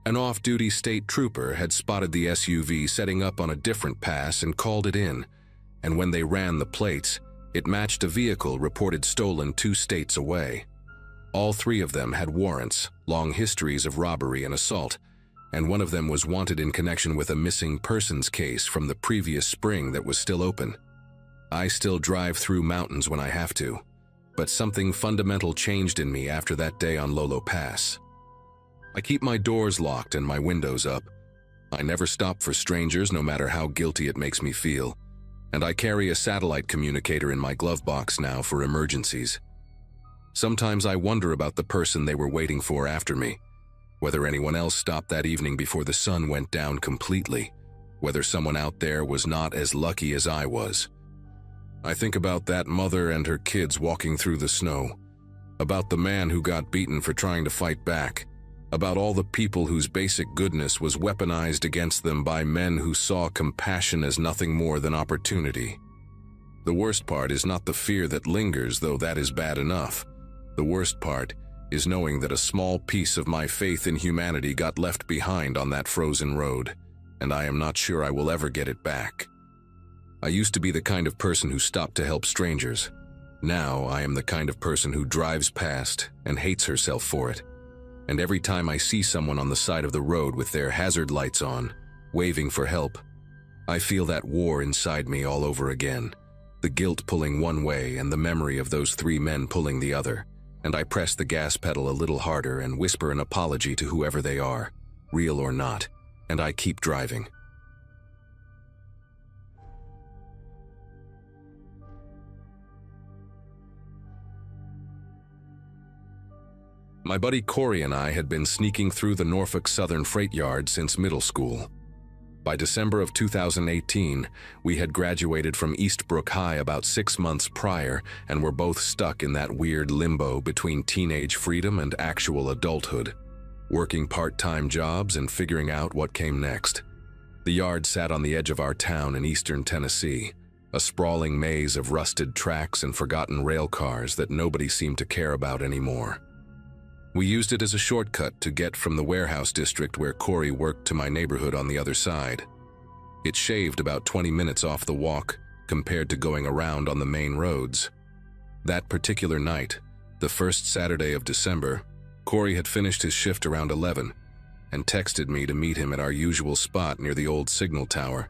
An off-duty state trooper had spotted the SUV setting up on a different pass and called it in, and when they ran the plates, it matched a vehicle reported stolen 2 states away. All 3 of them had warrants, long histories of robbery and assault, and one of them was wanted in connection with a missing persons case from the previous spring that was still open. I still drive through mountains when I have to, but something fundamental changed in me after that day on Lolo Pass. I keep my doors locked and my windows up. I never stop for strangers, no matter how guilty it makes me feel, and I carry a satellite communicator in my glove box now for emergencies. Sometimes I wonder about the person they were waiting for after me, whether anyone else stopped that evening before the sun went down completely, whether someone out there was not as lucky as I was. I think about that mother and her kids walking through the snow, about the man who got beaten for trying to fight back, about all the people whose basic goodness was weaponized against them by men who saw compassion as nothing more than opportunity. The worst part is not the fear that lingers, though that is bad enough. The worst part is knowing that a small piece of my faith in humanity got left behind on that frozen road, and I am not sure I will ever get it back. I used to be the kind of person who stopped to help strangers. Now I am the kind of person who drives past and hates herself for it. and every time I see someone on the side of the road with their hazard lights on, waving for help, I feel that war inside me all over again, the guilt pulling one way and the memory of those 3 men pulling the other, and I press the gas pedal a little harder and whisper an apology to whoever they are, real or not, and I keep driving. My buddy Corey and I had been sneaking through the Norfolk Southern freight yard since middle school. By December of 2018, we had graduated from Eastbrook High about 6 months prior and were both stuck in that weird limbo between teenage freedom and actual adulthood, working part-time jobs and figuring out what came next. The yard sat on the edge of our town in eastern Tennessee, a sprawling maze of rusted tracks and forgotten rail cars that nobody seemed to care about anymore. We used it as a shortcut to get from the warehouse district where Corey worked to my neighborhood on the other side. It shaved about 20 minutes off the walk compared to going around on the main roads. That particular night, the first Saturday of December, Corey had finished his shift around 11 and texted me to meet him at our usual spot near the old signal tower.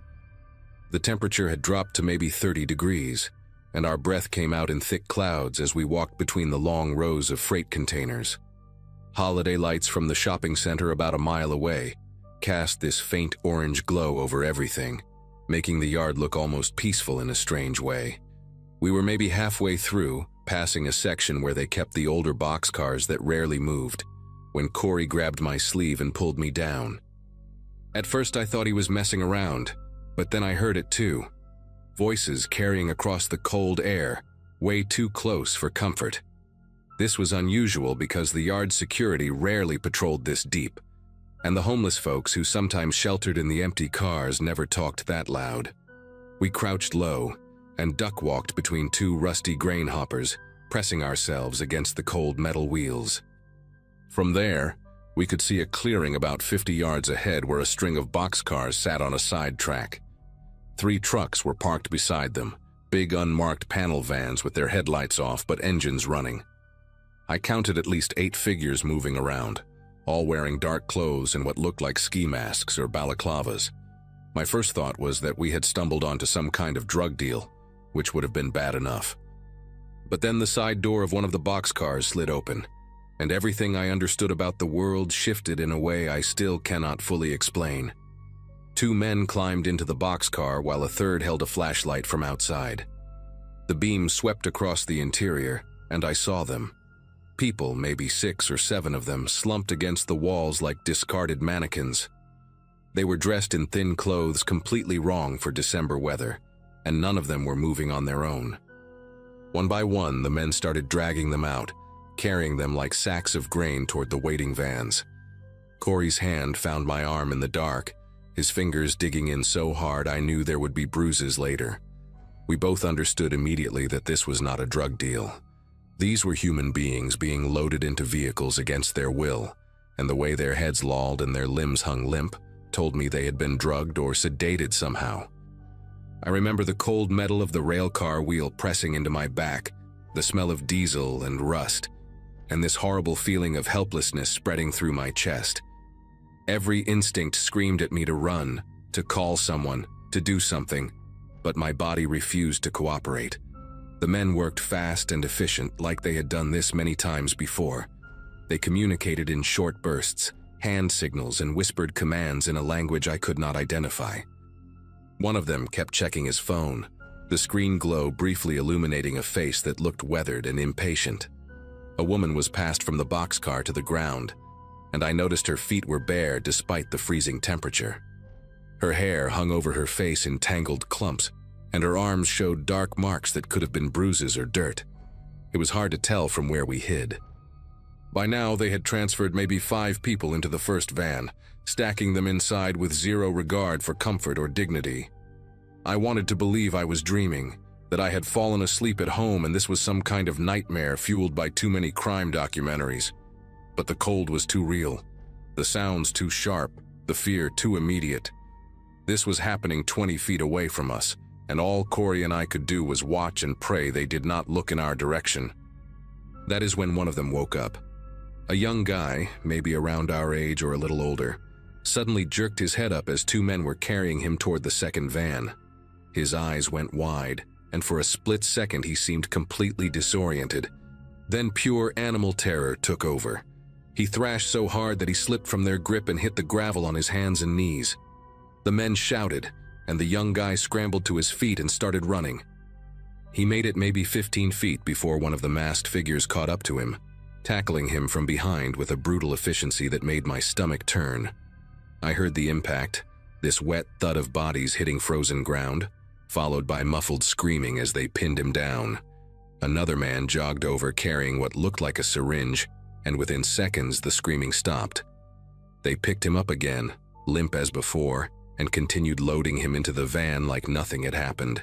The temperature had dropped to maybe 30 degrees, and our breath came out in thick clouds as we walked between the long rows of freight containers. Holiday lights from the shopping center about a mile away cast this faint orange glow over everything, making the yard look almost peaceful in a strange way. We were maybe halfway through, passing a section where they kept the older boxcars that rarely moved, when Corey grabbed my sleeve and pulled me down. At first I thought he was messing around, but then I heard it too. Voices carrying across the cold air, way too close for comfort. This was unusual because the yard security rarely patrolled this deep, and the homeless folks who sometimes sheltered in the empty cars never talked that loud. We crouched low and duck-walked between 2 rusty grain hoppers, pressing ourselves against the cold metal wheels. From there, we could see a clearing about 50 yards ahead where a string of boxcars sat on a side track. 3 trucks were parked beside them, big unmarked panel vans with their headlights off but engines running. I counted at least 8 figures moving around, all wearing dark clothes and what looked like ski masks or balaclavas. My first thought was that we had stumbled onto some kind of drug deal, which would have been bad enough. But then the side door of one of the boxcars slid open, and everything I understood about the world shifted in a way I still cannot fully explain. 2 men climbed into the boxcar while a third held a flashlight from outside. The beam swept across the interior, and I saw them. People, maybe 6 or 7 of them, slumped against the walls like discarded mannequins. They were dressed in thin clothes completely wrong for December weather, and none of them were moving on their own. One by one, the men started dragging them out, carrying them like sacks of grain toward the waiting vans. Corey's hand found my arm in the dark, his fingers digging in so hard I knew there would be bruises later. We both understood immediately that this was not a drug deal. These were human beings being loaded into vehicles against their will, and the way their heads lolled and their limbs hung limp told me they had been drugged or sedated somehow. I remember the cold metal of the railcar wheel pressing into my back, the smell of diesel and rust, and this horrible feeling of helplessness spreading through my chest. Every instinct screamed at me to run, to call someone, to do something, but my body refused to cooperate. The men worked fast and efficient like they had done this many times before. They communicated in short bursts, hand signals and whispered commands in a language I could not identify. One of them kept checking his phone, the screen glow briefly illuminating a face that looked weathered and impatient. A woman was passed from the boxcar to the ground, and I noticed her feet were bare despite the freezing temperature. Her hair hung over her face in tangled clumps, and her arms showed dark marks that could have been bruises or dirt. It was hard to tell from where we hid. By now, they had transferred maybe 5 people into the first van, stacking them inside with zero regard for comfort or dignity. I wanted to believe I was dreaming, that I had fallen asleep at home and this was some kind of nightmare fueled by too many crime documentaries. But the cold was too real, the sounds too sharp, the fear too immediate. This was happening 20 feet away from us, and all Corey and I could do was watch and pray they did not look in our direction. That is when one of them woke up. A young guy, maybe around our age or a little older, suddenly jerked his head up as two men were carrying him toward the second van. His eyes went wide, and for a split second he seemed completely disoriented. Then pure animal terror took over. He thrashed so hard that he slipped from their grip and hit the gravel on his hands and knees. The men shouted, and the young guy scrambled to his feet and started running. He made it maybe 15 feet before one of the masked figures caught up to him, tackling him from behind with a brutal efficiency that made my stomach turn. I heard the impact, this wet thud of bodies hitting frozen ground, followed by muffled screaming as they pinned him down. Another man jogged over carrying what looked like a syringe, and within seconds the screaming stopped. They picked him up again, limp as before, and continued loading him into the van like nothing had happened.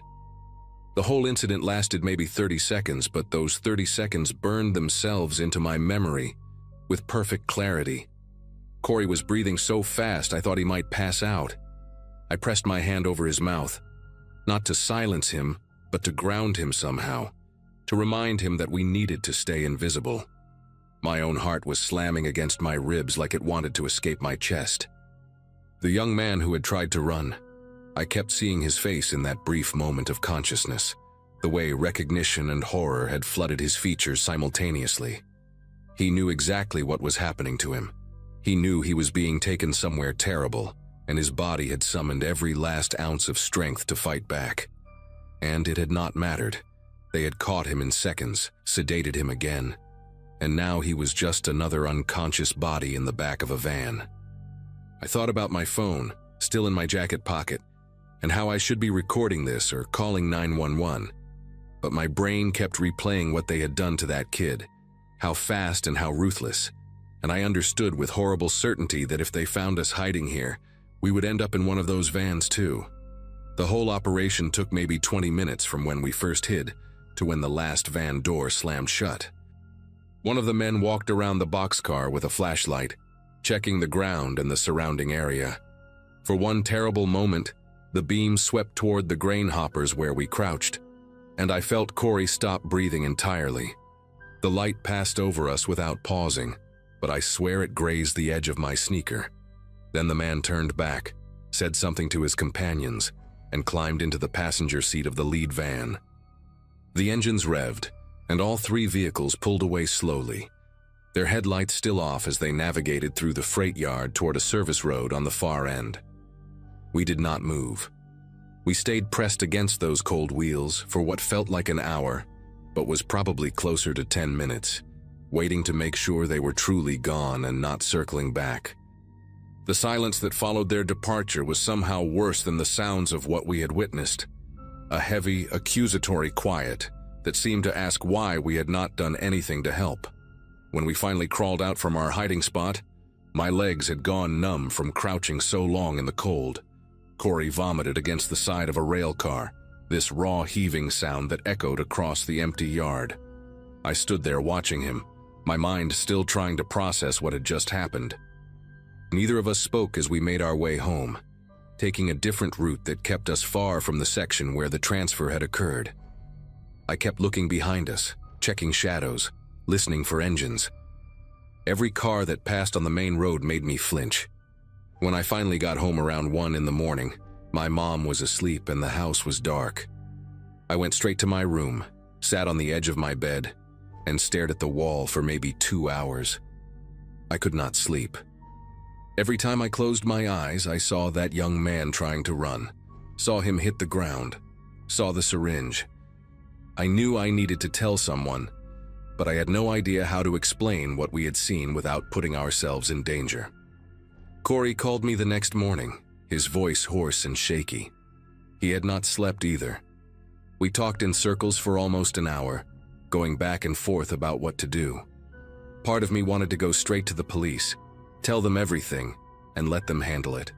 The whole incident lasted maybe 30 seconds, but those 30 seconds burned themselves into my memory with perfect clarity. Corey was breathing so fast I thought he might pass out. I pressed my hand over his mouth, not to silence him, but to ground him somehow, to remind him that we needed to stay invisible. My own heart was slamming against my ribs like it wanted to escape my chest. The young man who had tried to run, I kept seeing his face in that brief moment of consciousness, the way recognition and horror had flooded his features simultaneously. He knew exactly what was happening to him. He knew he was being taken somewhere terrible, and his body had summoned every last ounce of strength to fight back. And it had not mattered. They had caught him in seconds, sedated him again, and now he was just another unconscious body in the back of a van. I thought about my phone, still in my jacket pocket, and how I should be recording this or calling 911. But my brain kept replaying what they had done to that kid, how fast and how ruthless, and I understood with horrible certainty that if they found us hiding here, we would end up in one of those vans too. The whole operation took maybe 20 minutes from when we first hid to when the last van door slammed shut. One of the men walked around the boxcar with a flashlight, checking the ground and the surrounding area. For one terrible moment, the beam swept toward the grain hoppers where we crouched, and I felt Corey stop breathing entirely. The light passed over us without pausing, but I swear it grazed the edge of my sneaker. Then the man turned back, said something to his companions, and climbed into the passenger seat of the lead van. The engines revved, and all three vehicles pulled away slowly, their headlights still off as they navigated through the freight yard toward a service road on the far end. We did not move. We stayed pressed against those cold wheels for what felt like an hour, but was probably closer to 10 minutes, waiting to make sure they were truly gone and not circling back. The silence that followed their departure was somehow worse than the sounds of what we had witnessed. A heavy, accusatory quiet that seemed to ask why we had not done anything to help. When we finally crawled out from our hiding spot, my legs had gone numb from crouching so long in the cold. Corey vomited against the side of a rail car, this raw heaving sound that echoed across the empty yard. I stood there watching him, my mind still trying to process what had just happened. Neither of us spoke as we made our way home, taking a different route that kept us far from the section where the transfer had occurred. I kept looking behind us, checking shadows, listening for engines. Every car that passed on the main road made me flinch. When I finally got home around 1 in the morning, my mom was asleep and the house was dark. I went straight to my room, sat on the edge of my bed, and stared at the wall for maybe 2 hours. I could not sleep. Every time I closed my eyes, I saw that young man trying to run, saw him hit the ground, saw the syringe. I knew I needed to tell someone, but I had no idea how to explain what we had seen without putting ourselves in danger. Corey called me the next morning, his voice hoarse and shaky. He had not slept either. We talked in circles for almost an hour, going back and forth about what to do. Part of me wanted to go straight to the police, tell them everything, and let them handle it.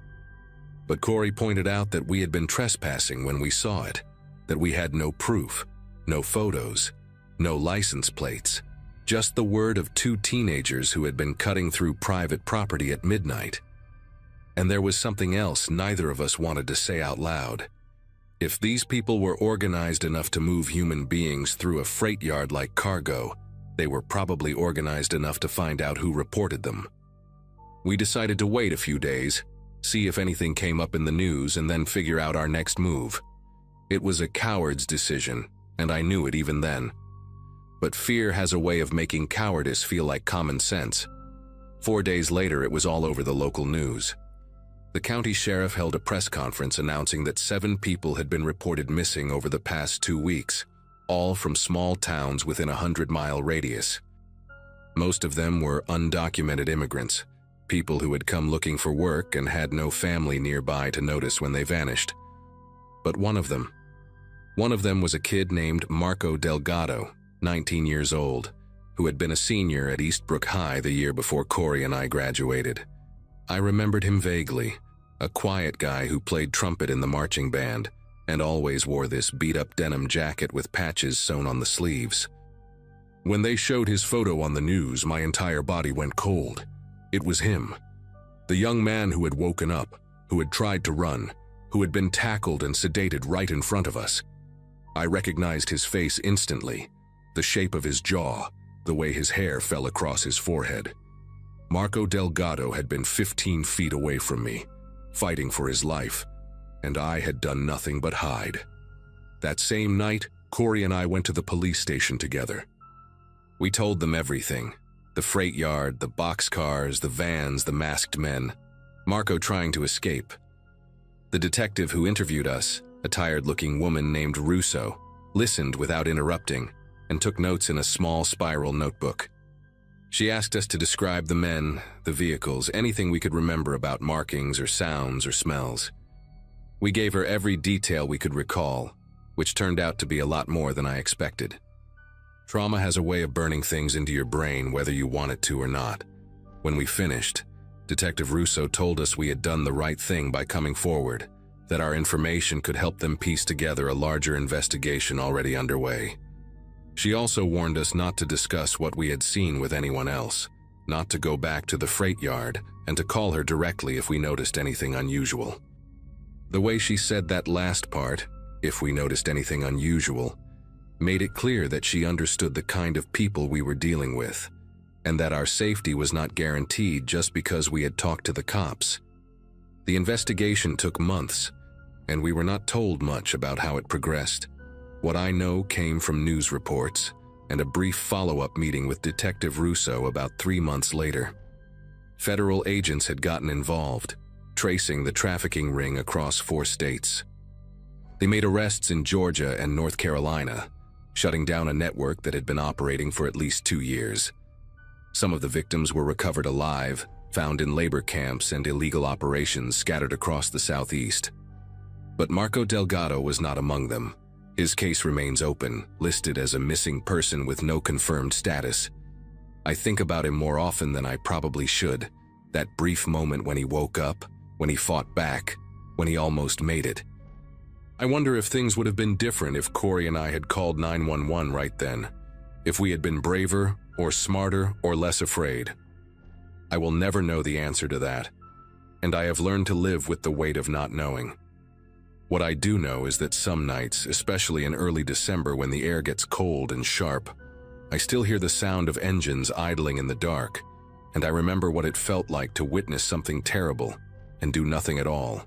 But Corey pointed out that we had been trespassing when we saw it, that we had no proof, no photos, no license plates, just the word of 2 teenagers who had been cutting through private property at midnight. And there was something else neither of us wanted to say out loud. If these people were organized enough to move human beings through a freight yard like cargo, They were probably organized enough to find out who reported them. We decided to wait a few days, see if anything came up in the news, and then figure out our next move. It was a coward's decision, and I knew it even then. But fear has a way of making cowardice feel like common sense. 4 days later, it was all over the local news. The county sheriff held a press conference announcing that 7 people had been reported missing over the past 2 weeks, all from small towns within a 100-mile radius. Most of them were undocumented immigrants, people who had come looking for work and had no family nearby to notice when they vanished. But one of them was a kid named Marco Delgado, 19 years old, who had been a senior at Eastbrook High the year before Corey and I graduated. I remembered him vaguely, a quiet guy who played trumpet in the marching band and always wore this beat-up denim jacket with patches sewn on the sleeves. When they showed his photo on the news, my entire body went cold. It was him, the young man who had woken up, who had tried to run, who had been tackled and sedated right in front of us. I recognized his face instantly, the shape of his jaw, the way his hair fell across his forehead. Marco Delgado had been 15 feet away from me, fighting for his life, and I had done nothing but hide. That same night, Corey and I went to the police station together. We told them everything: the freight yard, the boxcars, the vans, the masked men, Marco trying to escape. The detective who interviewed us, a tired-looking woman named Russo, listened without interrupting and took notes in a small spiral notebook. She asked us to describe the men, the vehicles, anything we could remember about markings or sounds or smells. We gave her every detail we could recall, which turned out to be a lot more than I expected. Trauma has a way of burning things into your brain whether you want it to or not. When we finished, Detective Russo told us we had done the right thing by coming forward, that our information could help them piece together a larger investigation already underway. She also warned us not to discuss what we had seen with anyone else, not to go back to the freight yard, and to call her directly if we noticed anything unusual. The way she said that last part, if we noticed anything unusual, made it clear that she understood the kind of people we were dealing with, and that our safety was not guaranteed just because we had talked to the cops. The investigation took months, and we were not told much about how it progressed. What I know came from news reports and a brief follow-up meeting with Detective Russo about 3 months later. Federal agents had gotten involved, tracing the trafficking ring across 4 states. They made arrests in Georgia and North Carolina, shutting down a network that had been operating for at least 2 years. Some of the victims were recovered alive, found in labor camps and illegal operations scattered across the Southeast. But Marco Delgado was not among them. His case remains open, listed as a missing person with no confirmed status. I think about him more often than I probably should. That brief moment when he woke up, when he fought back, when he almost made it. I wonder if things would have been different if Corey and I had called 911 right then, if we had been braver or smarter or less afraid. I will never know the answer to that, and I have learned to live with the weight of not knowing. What I do know is that some nights, especially in early December when the air gets cold and sharp, I still hear the sound of engines idling in the dark, and I remember what it felt like to witness something terrible and do nothing at all.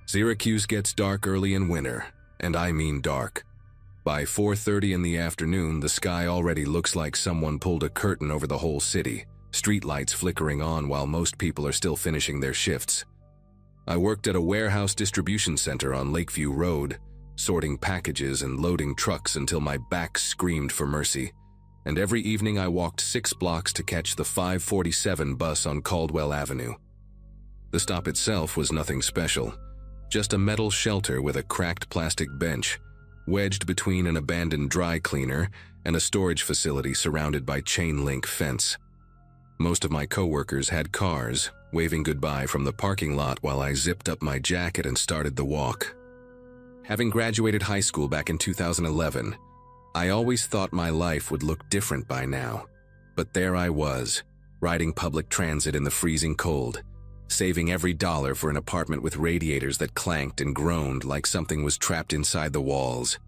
Syracuse gets dark early in winter, and I mean dark. By 4:30 in the afternoon, the sky already looks like someone pulled a curtain over the whole city, streetlights flickering on while most people are still finishing their shifts. I worked at a warehouse distribution center on Lakeview Road, sorting packages and loading trucks until my back screamed for mercy, and every evening I walked 6 blocks to catch the 547 bus on Caldwell Avenue. The stop itself was nothing special, just a metal shelter with a cracked plastic bench, wedged between an abandoned dry cleaner and a storage facility surrounded by chain-link fence. Most of my coworkers had cars, waving goodbye from the parking lot while I zipped up my jacket and started the walk. Having graduated high school back in 2011, I always thought my life would look different by now. But there I was, riding public transit in the freezing cold, saving every dollar for an apartment with radiators that clanked and groaned like something was trapped inside the walls.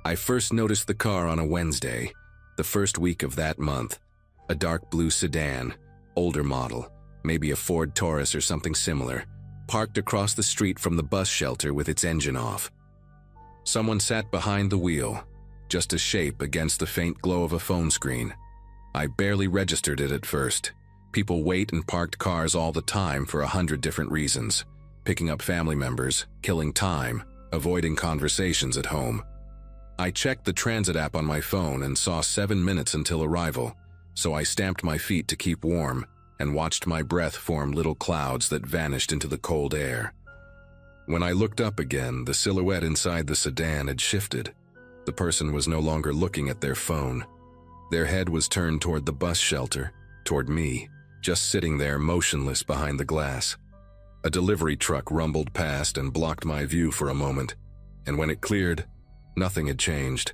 I first noticed the car on a Wednesday, the first week of that month. A dark blue sedan, older model, maybe a Ford Taurus or something similar, parked across the street from the bus shelter with its engine off. Someone sat behind the wheel, just a shape against the faint glow of a phone screen. I barely registered it at first. People wait in parked cars all the time for 100 different reasons. Picking up family members, killing time, avoiding conversations at home. I checked the transit app on my phone and saw 7 minutes until arrival, so I stamped my feet to keep warm and watched my breath form little clouds that vanished into the cold air. When I looked up again, the silhouette inside the sedan had shifted. The person was no longer looking at their phone. Their head was turned toward the bus shelter, toward me, just sitting there motionless behind the glass. A delivery truck rumbled past and blocked my view for a moment, and when it cleared, nothing had changed.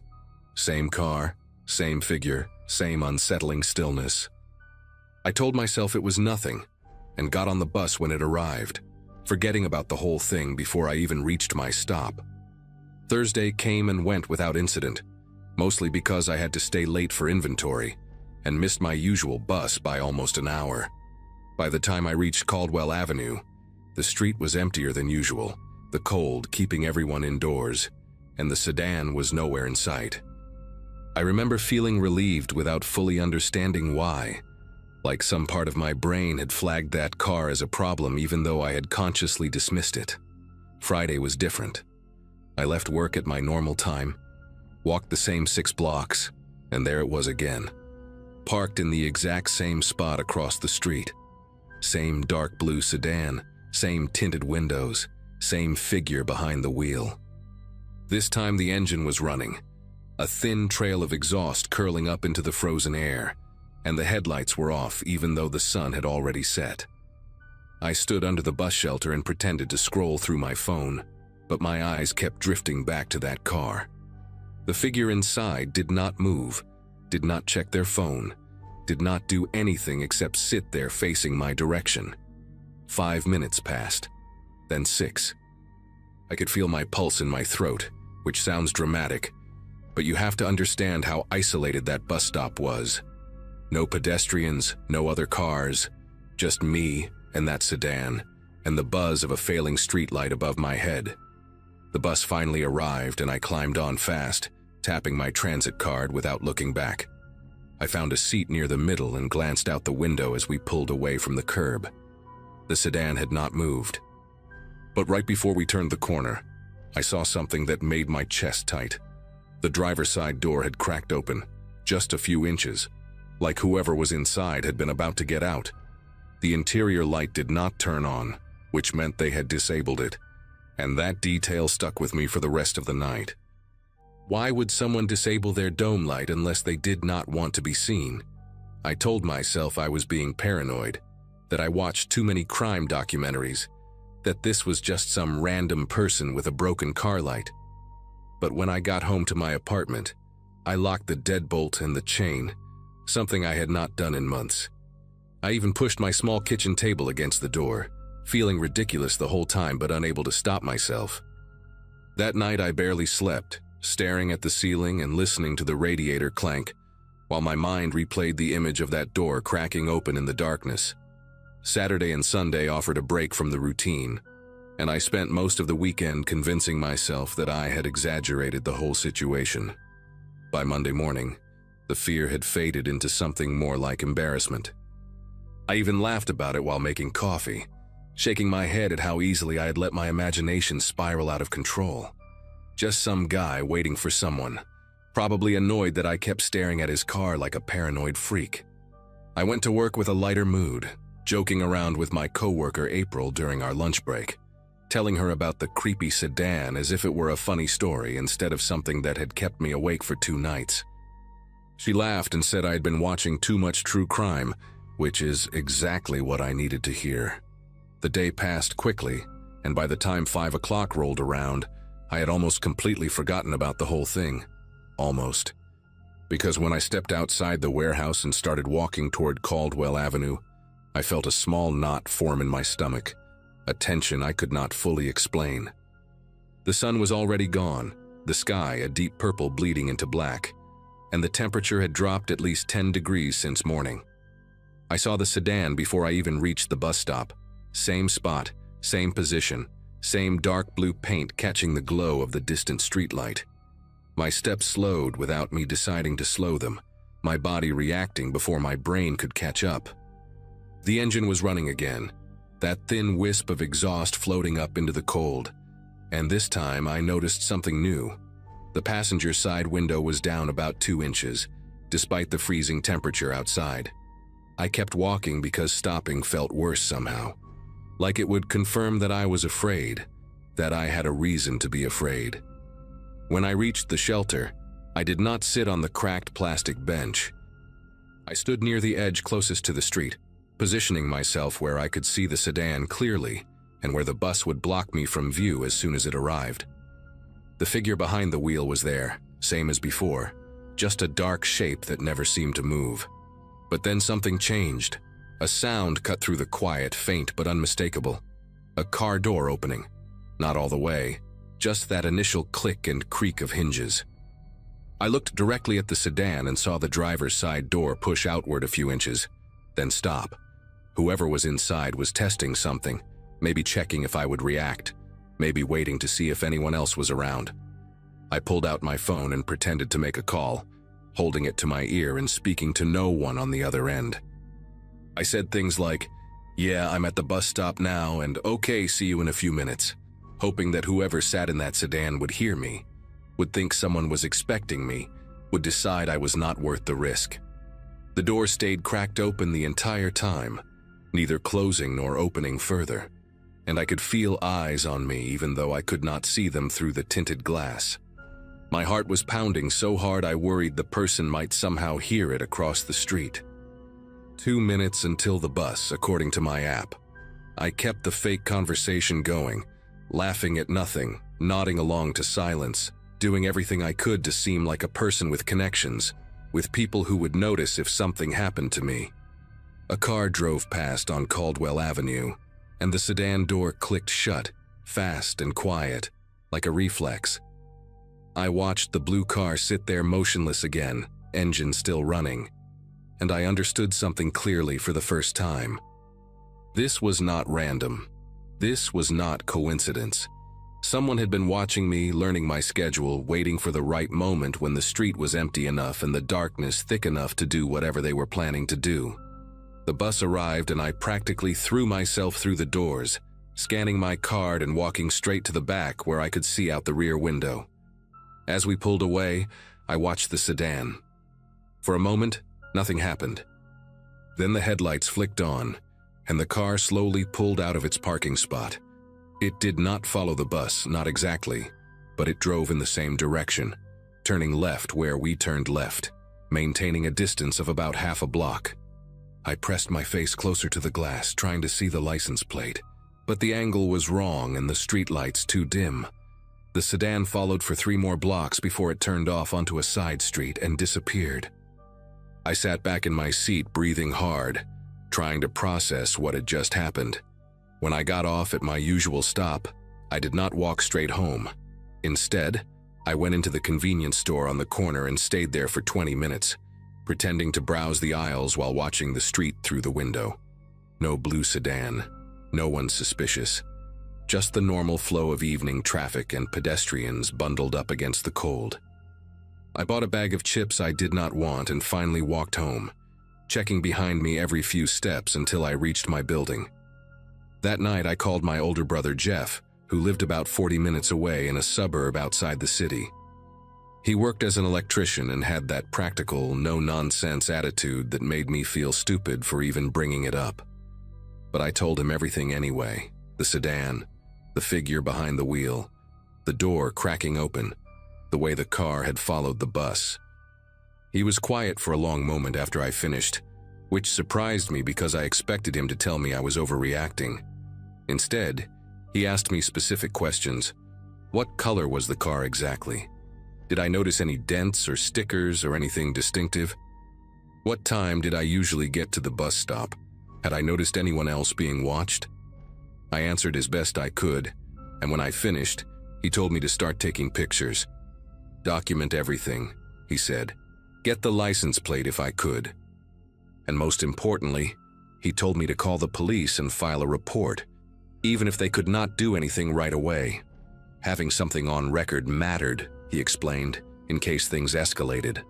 Same car, same figure, same unsettling stillness. I told myself it was nothing, and got on the bus when it arrived, forgetting about the whole thing before I even reached my stop. Thursday came and went without incident, mostly because I had to stay late for inventory, and missed my usual bus by almost an hour. By the time I reached Caldwell Avenue, the street was emptier than usual, the cold keeping everyone indoors, and the sedan was nowhere in sight. I remember feeling relieved without fully understanding why, like some part of my brain had flagged that car as a problem even though I had consciously dismissed it. Friday was different. I left work at my normal time, walked the same 6 blocks, and there it was again. Parked in the exact same spot across the street. Same dark blue sedan, same tinted windows, same figure behind the wheel. This time the engine was running, a thin trail of exhaust curling up into the frozen air, and the headlights were off even though the sun had already set. I stood under the bus shelter and pretended to scroll through my phone, but my eyes kept drifting back to that car. The figure inside did not move, did not check their phone, did not do anything except sit there facing my direction. 5 minutes passed, then 6. I could feel my pulse in my throat, which sounds dramatic, but you have to understand how isolated that bus stop was. No pedestrians, no other cars, just me and that sedan, and the buzz of a failing streetlight above my head. The bus finally arrived and I climbed on fast, tapping my transit card without looking back. I found a seat near the middle and glanced out the window as we pulled away from the curb. The sedan had not moved. But right before we turned the corner, I saw something that made my chest tight. The driver's side door had cracked open, just a few inches, like whoever was inside had been about to get out. The interior light did not turn on, which meant they had disabled it, and that detail stuck with me for the rest of the night. Why would someone disable their dome light unless they did not want to be seen? I told myself I was being paranoid, that I watched too many crime documentaries, that this was just some random person with a broken car light. But when I got home to my apartment, I locked the deadbolt and the chain, something I had not done in months. I even pushed my small kitchen table against the door, feeling ridiculous the whole time but unable to stop myself. That night I barely slept, staring at the ceiling and listening to the radiator clank, while my mind replayed the image of that door cracking open in the darkness. Saturday and Sunday offered a break from the routine, and I spent most of the weekend convincing myself that I had exaggerated the whole situation. By Monday morning, the fear had faded into something more like embarrassment. I even laughed about it while making coffee, shaking my head at how easily I had let my imagination spiral out of control. Just some guy waiting for someone, probably annoyed that I kept staring at his car like a paranoid freak. I went to work with a lighter mood, joking around with my coworker April during our lunch break, telling her about the creepy sedan as if it were a funny story instead of something that had kept me awake for 2 nights. She laughed and said I had been watching too much true crime, which is exactly what I needed to hear. The day passed quickly, and by the time 5 o'clock rolled around, I had almost completely forgotten about the whole thing. Almost. Because when I stepped outside the warehouse and started walking toward Caldwell Avenue, I felt a small knot form in my stomach, a tension I could not fully explain. The sun was already gone, the sky a deep purple bleeding into black, and the temperature had dropped at least 10 degrees since morning. I saw the sedan before I even reached the bus stop. Same spot, same position, same dark blue paint catching the glow of the distant streetlight. My steps slowed without me deciding to slow them, my body reacting before my brain could catch up. The engine was running again, that thin wisp of exhaust floating up into the cold, and this time I noticed something new. The passenger side window was down about 2 inches, despite the freezing temperature outside. I kept walking because stopping felt worse somehow, like it would confirm that I was afraid, that I had a reason to be afraid. When I reached the shelter, I did not sit on the cracked plastic bench. I stood near the edge closest to the street, positioning myself where I could see the sedan clearly and where the bus would block me from view as soon as it arrived. The figure behind the wheel was there, same as before, just a dark shape that never seemed to move. But then something changed. A sound cut through the quiet, faint but unmistakable. A car door opening. Not all the way, just that initial click and creak of hinges. I looked directly at the sedan and saw the driver's side door push outward a few inches, then stop. Whoever was inside was testing something, maybe checking if I would react, maybe waiting to see if anyone else was around. I pulled out my phone and pretended to make a call, holding it to my ear and speaking to no one on the other end. I said things like, "Yeah, I'm at the bus stop now, and okay, see you in a few minutes," hoping that whoever sat in that sedan would hear me, would think someone was expecting me, would decide I was not worth the risk. The door stayed cracked open the entire time, neither closing nor opening further, and I could feel eyes on me even though I could not see them through the tinted glass. My heart was pounding so hard I worried the person might somehow hear it across the street. 2 minutes until the bus, according to my app. I kept the fake conversation going, laughing at nothing, nodding along to silence, doing everything I could to seem like a person with connections, with people who would notice if something happened to me. A car drove past on Caldwell Avenue, and the sedan door clicked shut, fast and quiet, like a reflex. I watched the blue car sit there motionless again, engine still running, and I understood something clearly for the first time. This was not random. This was not coincidence. Someone had been watching me, learning my schedule, waiting for the right moment when the street was empty enough and the darkness thick enough to do whatever they were planning to do. The bus arrived and I practically threw myself through the doors, scanning my card and walking straight to the back where I could see out the rear window. As we pulled away, I watched the sedan. For a moment, nothing happened. Then the headlights flicked on, and the car slowly pulled out of its parking spot. It did not follow the bus, not exactly, but it drove in the same direction, turning left where we turned left, maintaining a distance of about half a block. I pressed my face closer to the glass, trying to see the license plate, but the angle was wrong and the streetlights too dim. The sedan followed for 3 more blocks before it turned off onto a side street and disappeared. I sat back in my seat, breathing hard, trying to process what had just happened. When I got off at my usual stop, I did not walk straight home. Instead, I went into the convenience store on the corner and stayed there for 20 minutes, pretending to browse the aisles while watching the street through the window. No blue sedan, no one suspicious, just the normal flow of evening traffic and pedestrians bundled up against the cold. I bought a bag of chips I did not want and finally walked home, checking behind me every few steps until I reached my building. That night I called my older brother Jeff, who lived about 40 minutes away in a suburb outside the city. He worked as an electrician and had that practical, no-nonsense attitude that made me feel stupid for even bringing it up. But I told him everything anyway: the sedan, the figure behind the wheel, the door cracking open, the way the car had followed the bus. He was quiet for a long moment after I finished, which surprised me because I expected him to tell me I was overreacting. Instead, he asked me specific questions. What color was the car exactly? Did I notice any dents or stickers or anything distinctive? What time did I usually get to the bus stop? Had I noticed anyone else being watched? I answered as best I could, and when I finished, he told me to start taking pictures. Document everything, he said. Get the license plate if I could. And most importantly, he told me to call the police and file a report, even if they could not do anything right away. Having something on record mattered, he explained, in case things escalated.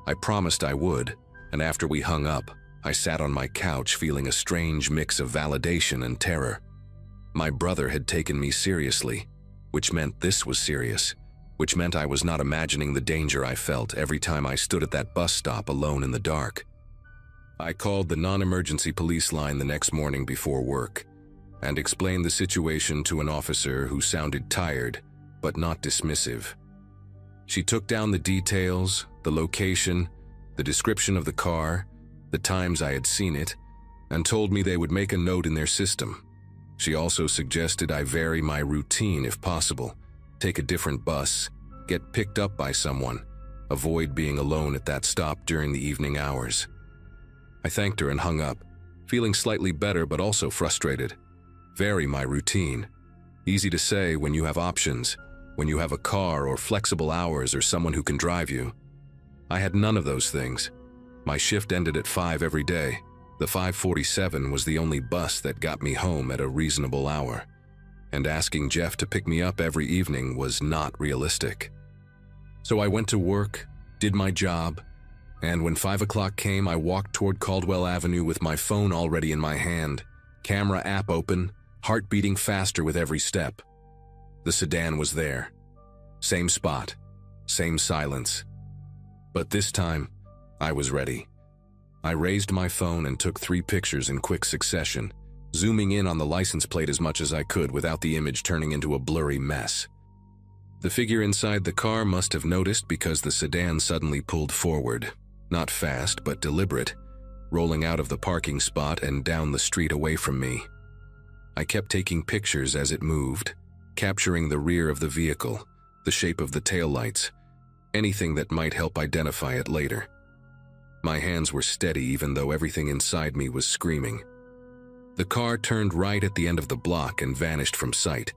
I promised I would, and after we hung up, I sat on my couch feeling a strange mix of validation and terror. My brother had taken me seriously, which meant this was serious, which meant I was not imagining the danger I felt every time I stood at that bus stop alone in the dark. I called the non-emergency police line the next morning before work and explained the situation to an officer who sounded tired but not dismissive. She took down the details, the location, the description of the car, the times I had seen it, and told me they would make a note in their system. She also suggested I vary my routine if possible, take a different bus, get picked up by someone, avoid being alone at that stop during the evening hours. I thanked her and hung up, feeling slightly better but also frustrated. Vary my routine. Easy to say when you have options, when you have a car or flexible hours or someone who can drive you. I had none of those things. My shift ended at 5 every day. The 5:47 was the only bus that got me home at a reasonable hour, and asking Jeff to pick me up every evening was not realistic. So I went to work, did my job, and when 5 o'clock came, I walked toward Caldwell Avenue with my phone already in my hand, camera app open, heart beating faster with every step. The sedan was there. Same spot, same silence. But this time, I was ready. I raised my phone and took 3 pictures in quick succession, zooming in on the license plate as much as I could without the image turning into a blurry mess. The figure inside the car must have noticed because the sedan suddenly pulled forward, not fast but deliberate, rolling out of the parking spot and down the street away from me. I kept taking pictures as it moved, capturing the rear of the vehicle, the shape of the taillights, anything that might help identify it later. My hands were steady even though everything inside me was screaming. The car turned right at the end of the block and vanished from sight,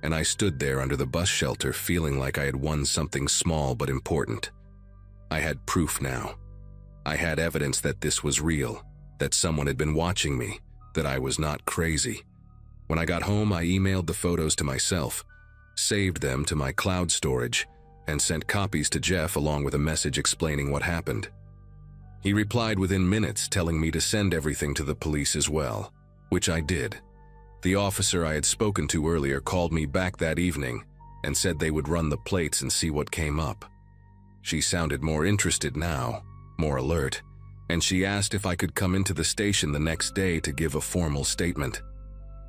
and I stood there under the bus shelter feeling like I had won something small but important. I had proof now. I had evidence that this was real, that someone had been watching me, that I was not crazy. When I got home, I emailed the photos to myself, saved them to my cloud storage, and sent copies to Jeff along with a message explaining what happened. He replied within minutes telling me to send everything to the police as well, which I did. The officer I had spoken to earlier called me back that evening and said they would run the plates and see what came up. She sounded more interested now, more alert, and she asked if I could come into the station the next day to give a formal statement.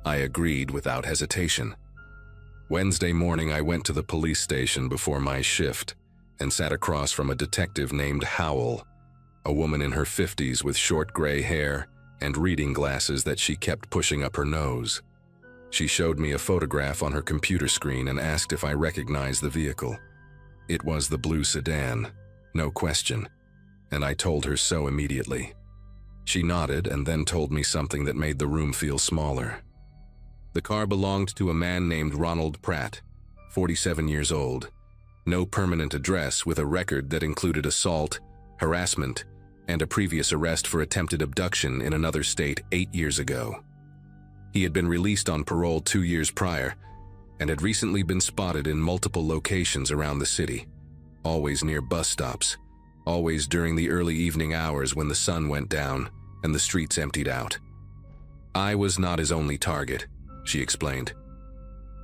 I agreed without hesitation. Wednesday morning, I went to the police station before my shift and sat across from a detective named Howell, a woman in her 50s with short gray hair and reading glasses that she kept pushing up her nose. She showed me a photograph on her computer screen and asked if I recognized the vehicle. It was the blue sedan, no question, and I told her so immediately. She nodded and then told me something that made the room feel smaller. The car belonged to a man named Ronald Pratt, 47 years old, no permanent address with a record that included assault, harassment, and a previous arrest for attempted abduction in another state 8 years ago. He had been released on parole 2 years prior and had recently been spotted in multiple locations around the city, always near bus stops, always during the early evening hours when the sun went down and the streets emptied out. I was not his only target, she explained.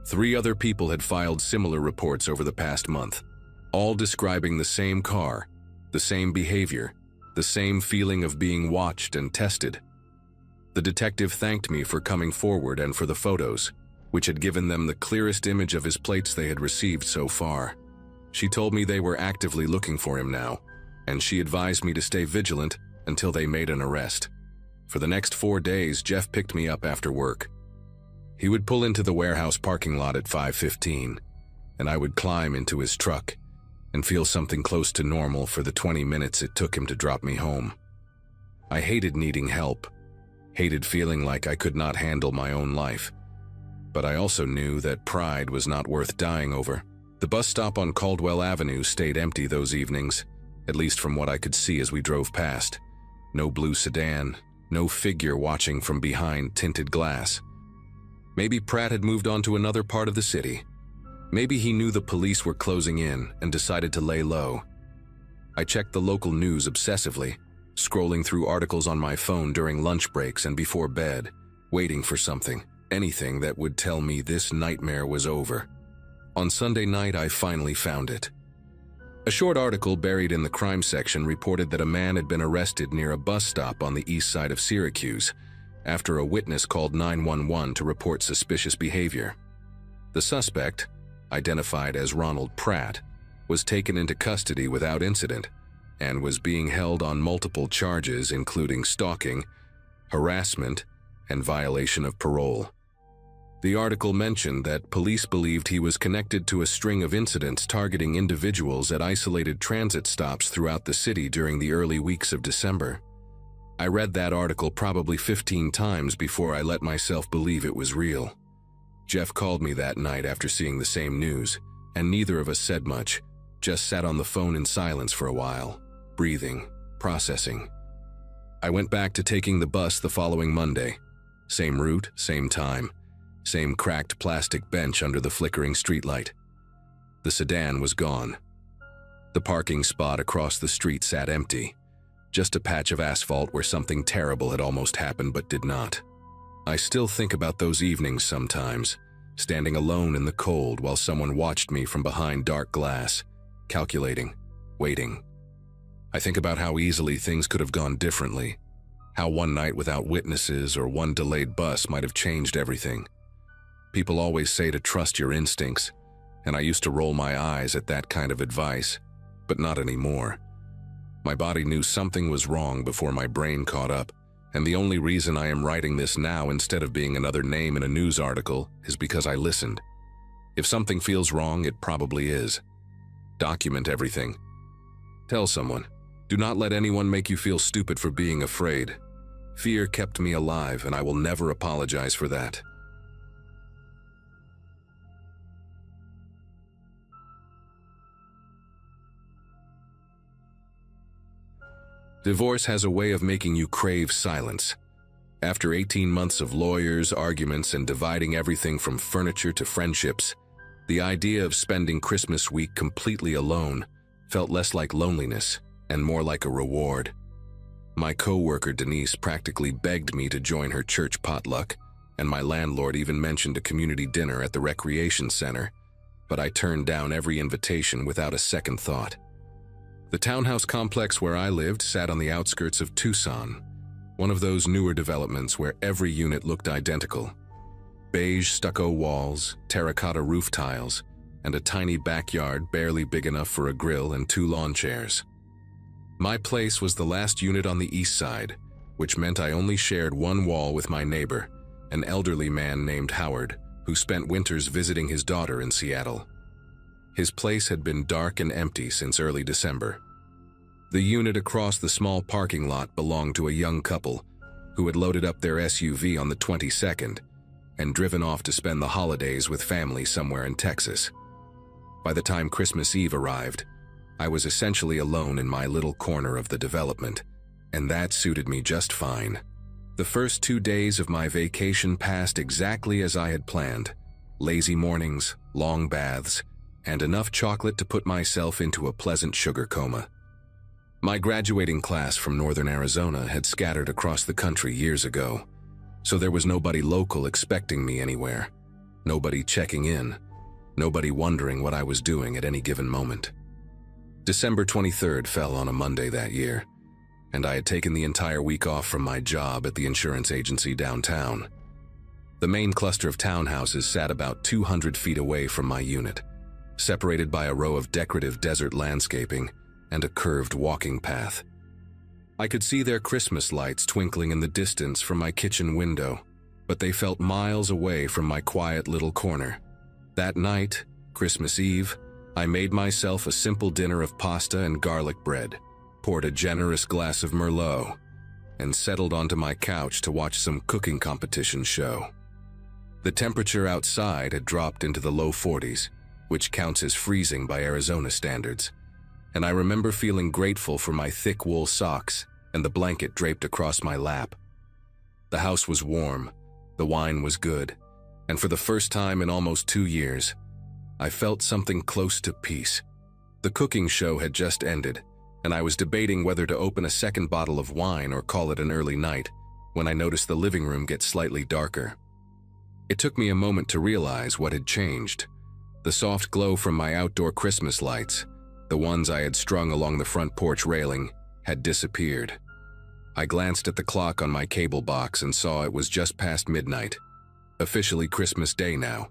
3 other people had filed similar reports over the past month, all describing the same car, the same behavior, the same feeling of being watched and tested. The detective thanked me for coming forward and for the photos, which had given them the clearest image of his plates they had received so far. She told me they were actively looking for him now, and she advised me to stay vigilant until they made an arrest. For the next 4 days, Jeff picked me up after work. He would pull into the warehouse parking lot at 5:15, and I would climb into his truck and feel something close to normal for the 20 minutes it took him to drop me home. I hated needing help, hated feeling like I could not handle my own life. But I also knew that pride was not worth dying over. The bus stop on Caldwell Avenue stayed empty those evenings, at least from what I could see as we drove past. No blue sedan, no figure watching from behind tinted glass. Maybe Pratt had moved on to another part of the city. Maybe he knew the police were closing in and decided to lay low. I checked the local news obsessively, scrolling through articles on my phone during lunch breaks and before bed, waiting for something, anything that would tell me this nightmare was over. On Sunday night, I finally found it. A short article buried in the crime section reported that a man had been arrested near a bus stop on the east side of Syracuse after a witness called 911 to report suspicious behavior. The suspect, identified as Ronald Pratt, was taken into custody without incident and was being held on multiple charges including stalking, harassment, and violation of parole. The article mentioned that police believed he was connected to a string of incidents targeting individuals at isolated transit stops throughout the city during the early weeks of December. I read that article probably 15 times before I let myself believe it was real. Jeff called me that night after seeing the same news, and neither of us said much, just sat on the phone in silence for a while, breathing, processing. I went back to taking the bus the following Monday. Same route, same time. Same cracked plastic bench under the flickering streetlight. The sedan was gone. The parking spot across the street sat empty, just a patch of asphalt where something terrible had almost happened but did not. I still think about those evenings sometimes, standing alone in the cold while someone watched me from behind dark glass, calculating, waiting. I think about how easily things could have gone differently, how one night without witnesses or one delayed bus might have changed everything. People always say to trust your instincts, and I used to roll my eyes at that kind of advice, but not anymore. My body knew something was wrong before my brain caught up, and the only reason I am writing this now instead of being another name in a news article is because I listened. If something feels wrong, it probably is. Document everything. Tell someone. Do not let anyone make you feel stupid for being afraid. Fear kept me alive, and I will never apologize for that. Divorce has a way of making you crave silence. After 18 months of lawyers, arguments, and dividing everything from furniture to friendships, the idea of spending Christmas week completely alone felt less like loneliness and more like a reward. My co-worker Denise practically begged me to join her church potluck, and my landlord even mentioned a community dinner at the recreation center, but I turned down every invitation without a second thought. The townhouse complex where I lived sat on the outskirts of Tucson, one of those newer developments where every unit looked identical. Beige stucco walls, terracotta roof tiles, and a tiny backyard barely big enough for a grill and 2 lawn chairs. My place was the last unit on the east side, which meant I only shared one wall with my neighbor, an elderly man named Howard, who spent winters visiting his daughter in Seattle. His place had been dark and empty since early December. The unit across the small parking lot belonged to a young couple who had loaded up their SUV on the 22nd and driven off to spend the holidays with family somewhere in Texas. By the time Christmas Eve arrived, I was essentially alone in my little corner of the development, and that suited me just fine. The first 2 days of my vacation passed exactly as I had planned. Lazy mornings, long baths, and enough chocolate to put myself into a pleasant sugar coma. My graduating class from northern Arizona had scattered across the country years ago, so there was nobody local expecting me anywhere, nobody checking in, nobody wondering what I was doing at any given moment. December 23rd fell on a Monday that year, and I had taken the entire week off from my job at the insurance agency downtown. The main cluster of townhouses sat about 200 feet away from my unit, separated by a row of decorative desert landscaping and a curved walking path. I could see their Christmas lights twinkling in the distance from my kitchen window, but they felt miles away from my quiet little corner. That night, Christmas Eve, I made myself a simple dinner of pasta and garlic bread, poured a generous glass of Merlot, and settled onto my couch to watch some cooking competition show. The temperature outside had dropped into the low 40s, which counts as freezing by Arizona standards, and I remember feeling grateful for my thick wool socks and the blanket draped across my lap. The house was warm, the wine was good, and for the first time in almost 2 years, I felt something close to peace. The cooking show had just ended, and I was debating whether to open a second bottle of wine or call it an early night when I noticed the living room get slightly darker. It took me a moment to realize what had changed. The soft glow from my outdoor Christmas lights, the ones I had strung along the front porch railing, had disappeared. I glanced at the clock on my cable box and saw it was just past midnight. Officially Christmas Day now.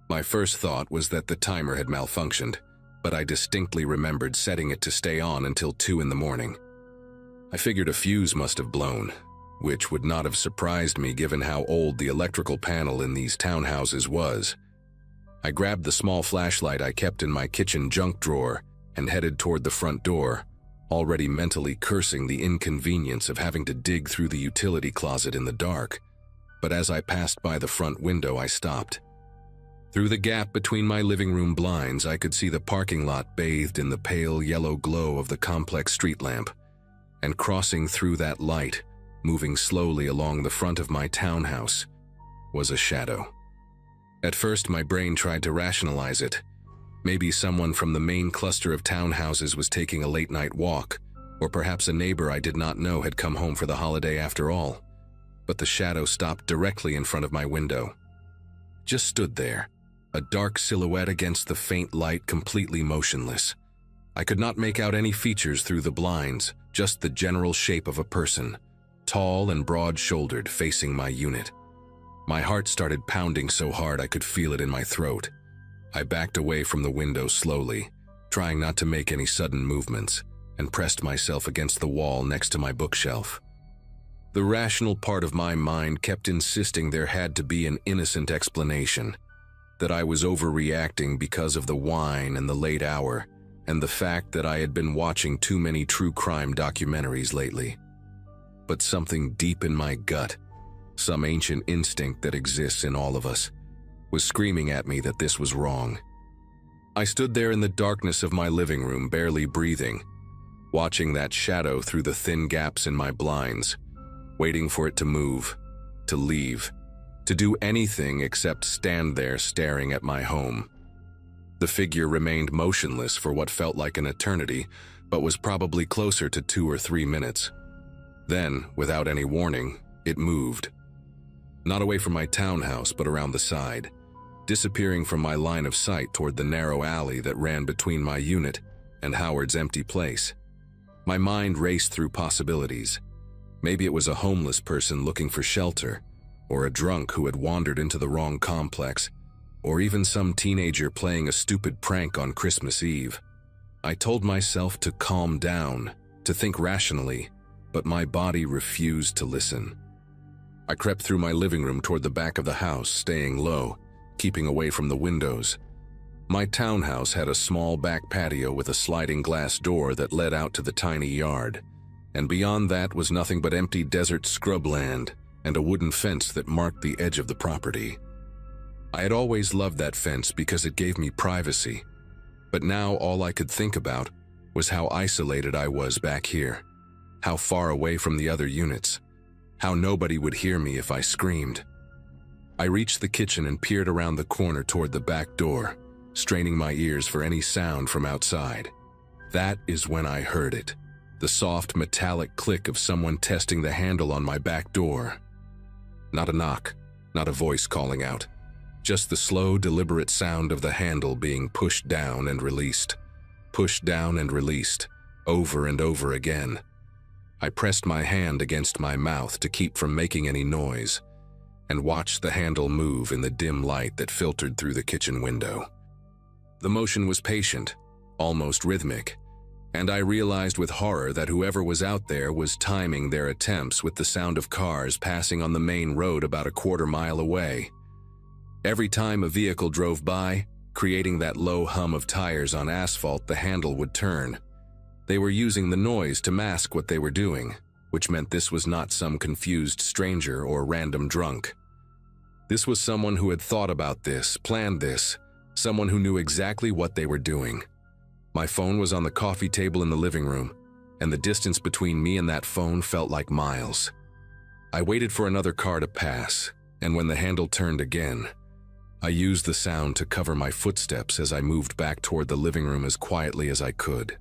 My first thought was that the timer had malfunctioned, but I distinctly remembered setting it to stay on until 2 in the morning. I figured a fuse must have blown, which would not have surprised me given how old the electrical panel in these townhouses was. I grabbed the small flashlight I kept in my kitchen junk drawer and headed toward the front door, already mentally cursing the inconvenience of having to dig through the utility closet in the dark. But as I passed by the front window, I stopped. Through the gap between my living room blinds, I could see the parking lot bathed in the pale yellow glow of the complex street lamp, and crossing through that light, moving slowly along the front of my townhouse, was a shadow. At first, my brain tried to rationalize it. Maybe someone from the main cluster of townhouses was taking a late-night walk, or perhaps a neighbor I did not know had come home for the holiday after all. But the shadow stopped directly in front of my window. Just stood there, a dark silhouette against the faint light, completely motionless. I could not make out any features through the blinds, just the general shape of a person, tall and broad-shouldered, facing my unit. My heart started pounding so hard I could feel it in my throat. I backed away from the window slowly, trying not to make any sudden movements, and pressed myself against the wall next to my bookshelf. The rational part of my mind kept insisting there had to be an innocent explanation, that I was overreacting because of the wine and the late hour, and the fact that I had been watching too many true crime documentaries lately. But something deep in my gut, some ancient instinct that exists in all of us, was screaming at me that this was wrong. I stood there in the darkness of my living room, barely breathing, watching that shadow through the thin gaps in my blinds, waiting for it to move, to leave, to do anything except stand there staring at my home. The figure remained motionless for what felt like an eternity, but was probably closer to 2 or 3 minutes. Then, without any warning, it moved. Not away from my townhouse, but around the side, disappearing from my line of sight toward the narrow alley that ran between my unit and Howard's empty place. My mind raced through possibilities. Maybe it was a homeless person looking for shelter, or a drunk who had wandered into the wrong complex, or even some teenager playing a stupid prank on Christmas Eve. I told myself to calm down, to think rationally, but my body refused to listen. I crept through my living room toward the back of the house, staying low, keeping away from the windows. My townhouse had a small back patio with a sliding glass door that led out to the tiny yard, and beyond that was nothing but empty desert scrubland and a wooden fence that marked the edge of the property. I had always loved that fence because it gave me privacy, but now all I could think about was how isolated I was back here, how far away from the other units, how nobody would hear me if I screamed. I reached the kitchen and peered around the corner toward the back door, straining my ears for any sound from outside. That is when I heard it, the soft metallic click of someone testing the handle on my back door. Not a knock, not a voice calling out, just the slow, deliberate sound of the handle being pushed down and released, over and over again. I pressed my hand against my mouth to keep from making any noise, and watched the handle move in the dim light that filtered through the kitchen window. The motion was patient, almost rhythmic, and I realized with horror that whoever was out there was timing their attempts with the sound of cars passing on the main road about a quarter-mile away. Every time a vehicle drove by, creating that low hum of tires on asphalt, the handle would turn. They were using the noise to mask what they were doing, which meant this was not some confused stranger or random drunk. This was someone who had thought about this, planned this, someone who knew exactly what they were doing. My phone was on the coffee table in the living room, and the distance between me and that phone felt like miles. I waited for another car to pass, and when the handle turned again, I used the sound to cover my footsteps as I moved back toward the living room as quietly as I could.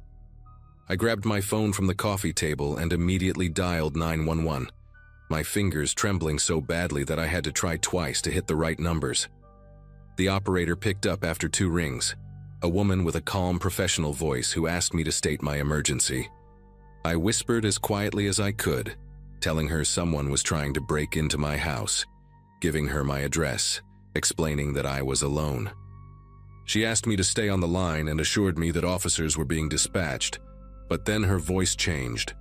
I grabbed my phone from the coffee table and immediately dialed 911, my fingers trembling so badly that I had to try twice to hit the right numbers. The operator picked up after 2 rings, a woman with a calm professional voice who asked me to state my emergency. I whispered as quietly as I could, telling her someone was trying to break into my house, giving her my address, explaining that I was alone. She asked me to stay on the line and assured me that officers were being dispatched, but then her voice changed.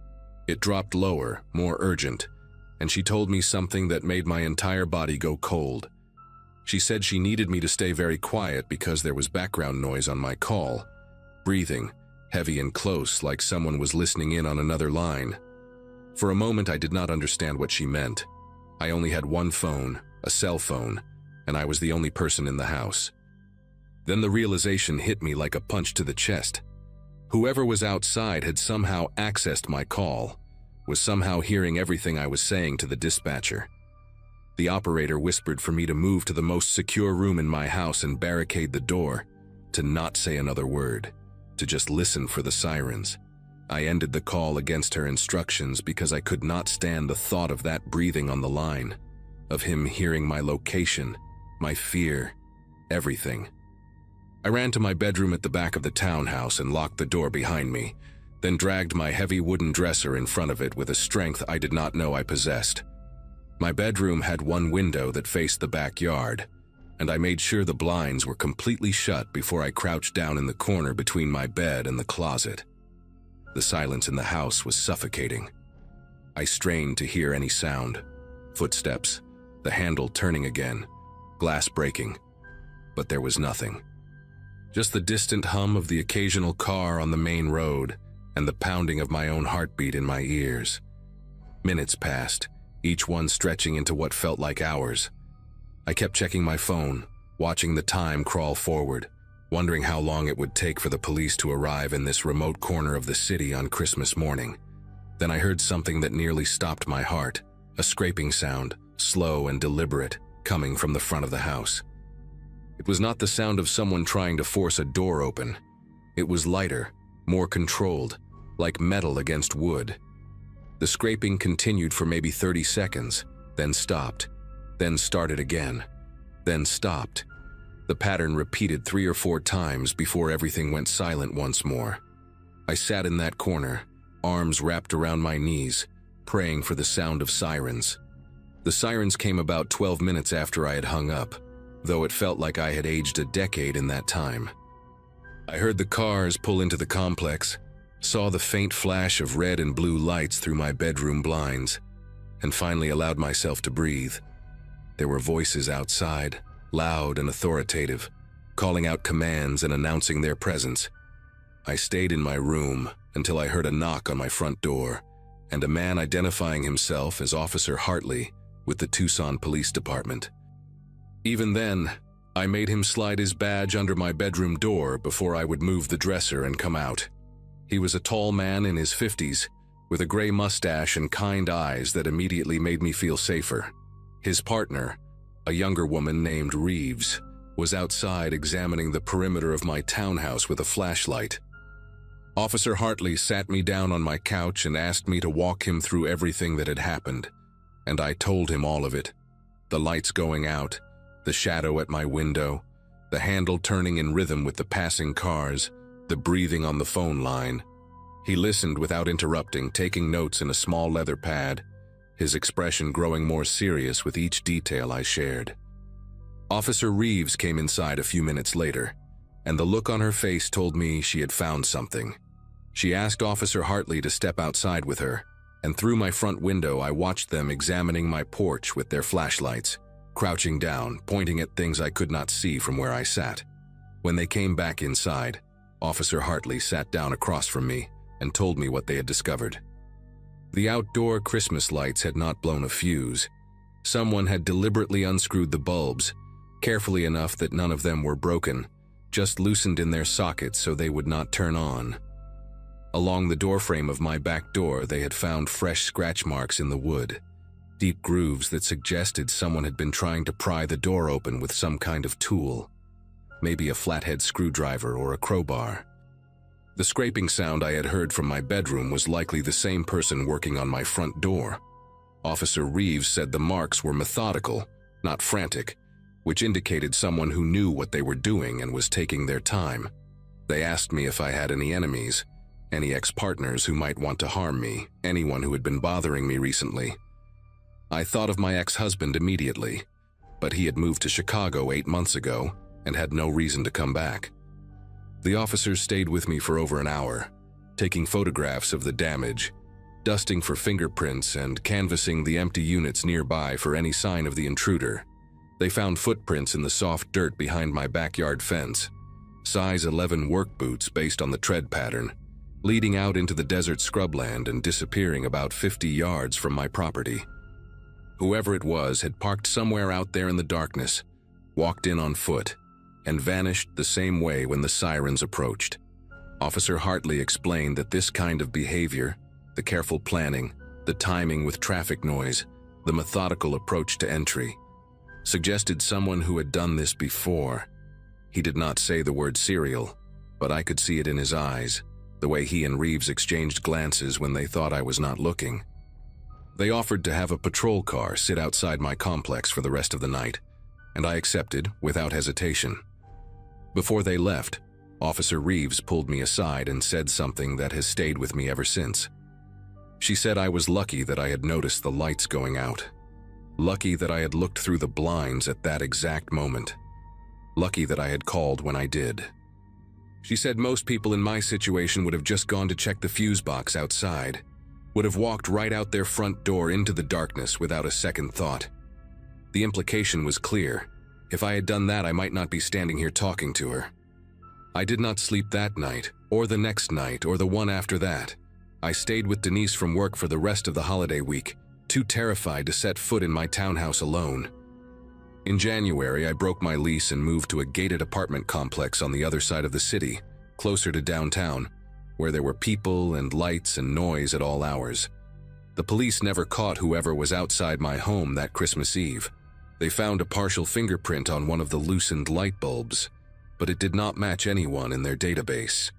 It dropped lower, more urgent, and she told me something that made my entire body go cold. She said she needed me to stay very quiet because there was background noise on my call, breathing, heavy and close like someone was listening in on another line. For a moment I did not understand what she meant. I only had one phone, a cell phone, and I was the only person in the house. Then the realization hit me like a punch to the chest. Whoever was outside had somehow accessed my call, was somehow hearing everything I was saying to the dispatcher. The operator whispered for me to move to the most secure room in my house and barricade the door, to not say another word, to just listen for the sirens. I ended the call against her instructions because I could not stand the thought of that breathing on the line, of him hearing my location, my fear, everything. I ran to my bedroom at the back of the townhouse and locked the door behind me, then dragged my heavy wooden dresser in front of it with a strength I did not know I possessed. My bedroom had one window that faced the backyard, and I made sure the blinds were completely shut before I crouched down in the corner between my bed and the closet. The silence in the house was suffocating. I strained to hear any sound, footsteps, the handle turning again, glass breaking, but there was nothing. Just the distant hum of the occasional car on the main road and the pounding of my own heartbeat in my ears. Minutes passed, each one stretching into what felt like hours. I kept checking my phone, watching the time crawl forward, wondering how long it would take for the police to arrive in this remote corner of the city on Christmas morning. Then I heard something that nearly stopped my heart, a scraping sound, slow and deliberate, coming from the front of the house. It was not the sound of someone trying to force a door open. It was lighter, more controlled, like metal against wood. The scraping continued for maybe 30 seconds, then stopped, then started again, then stopped. The pattern repeated 3 or 4 times before everything went silent once more. I sat in that corner, arms wrapped around my knees, praying for the sound of sirens. The sirens came about 12 minutes after I had hung up, though it felt like I had aged a decade in that time. I heard the cars pull into the complex, saw the faint flash of red and blue lights through my bedroom blinds, and finally allowed myself to breathe. There were voices outside, loud and authoritative, calling out commands and announcing their presence. I stayed in my room until I heard a knock on my front door, and a man identifying himself as Officer Hartley with the Tucson Police Department. Even then, I made him slide his badge under my bedroom door before I would move the dresser and come out. He was a tall man in his 50s, with a gray mustache and kind eyes that immediately made me feel safer. His partner, a younger woman named Reeves, was outside examining the perimeter of my townhouse with a flashlight. Officer Hartley sat me down on my couch and asked me to walk him through everything that had happened, and I told him all of it. The lights going out, the shadow at my window, the handle turning in rhythm with the passing cars, the breathing on the phone line. He listened without interrupting, taking notes in a small leather pad, his expression growing more serious with each detail I shared. Officer Reeves came inside a few minutes later, and the look on her face told me she had found something. She asked Officer Hartley to step outside with her, and through my front window I watched them examining my porch with their flashlights, crouching down, pointing at things I could not see from where I sat. When they came back inside, Officer Hartley sat down across from me and told me what they had discovered. The outdoor Christmas lights had not blown a fuse. Someone had deliberately unscrewed the bulbs, carefully enough that none of them were broken, just loosened in their sockets so they would not turn on. Along the doorframe of my back door, they had found fresh scratch marks in the wood, deep grooves that suggested someone had been trying to pry the door open with some kind of tool, maybe a flathead screwdriver or a crowbar. The scraping sound I had heard from my bedroom was likely the same person working on my front door. Officer Reeves said the marks were methodical, not frantic, which indicated someone who knew what they were doing and was taking their time. They asked me if I had any enemies, any ex-partners who might want to harm me, anyone who had been bothering me recently. I thought of my ex-husband immediately, but he had moved to Chicago 8 months ago and had no reason to come back. The officers stayed with me for over an hour, taking photographs of the damage, dusting for fingerprints, and canvassing the empty units nearby for any sign of the intruder. They found footprints in the soft dirt behind my backyard fence, size 11 work boots based on the tread pattern, leading out into the desert scrubland and disappearing about 50 yards from my property. Whoever it was had parked somewhere out there in the darkness, walked in on foot, and vanished the same way when the sirens approached. Officer Hartley explained that this kind of behavior, the careful planning, the timing with traffic noise, the methodical approach to entry, suggested someone who had done this before. He did not say the word serial, but I could see it in his eyes, the way he and Reeves exchanged glances when they thought I was not looking. They offered to have a patrol car sit outside my complex for the rest of the night, and I accepted without hesitation. Before they left, Officer Reeves pulled me aside and said something that has stayed with me ever since. She said I was lucky that I had noticed the lights going out. Lucky that I had looked through the blinds at that exact moment. Lucky that I had called when I did. She said most people in my situation would have just gone to check the fuse box outside, would have walked right out their front door into the darkness without a second thought. The implication was clear. If I had done that, I might not be standing here talking to her. I did not sleep that night, or the next night, or the one after that. I stayed with Denise from work for the rest of the holiday week, too terrified to set foot in my townhouse alone. In January, I broke my lease and moved to a gated apartment complex on the other side of the city, closer to downtown, where there were people and lights and noise at all hours. The police never caught whoever was outside my home that Christmas Eve. They found a partial fingerprint on one of the loosened light bulbs, but it did not match anyone in their database.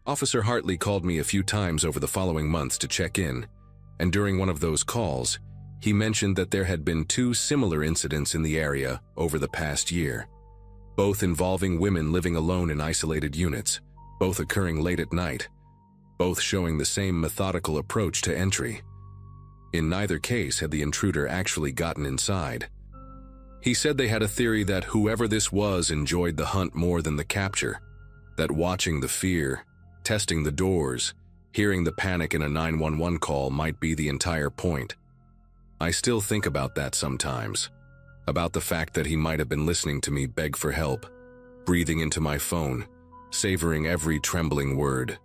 Officer Hartley called me a few times over the following months to check in, and during one of those calls, he mentioned that there had been 2 similar incidents in the area over the past year, both involving women living alone in isolated units, both occurring late at night, both showing the same methodical approach to entry. In neither case had the intruder actually gotten inside. He said they had a theory that whoever this was enjoyed the hunt more than the capture, that watching the fear, testing the doors, hearing the panic in a 911 call might be the entire point. I still think about that sometimes, about the fact that he might have been listening to me beg for help, breathing into my phone, savoring every trembling word.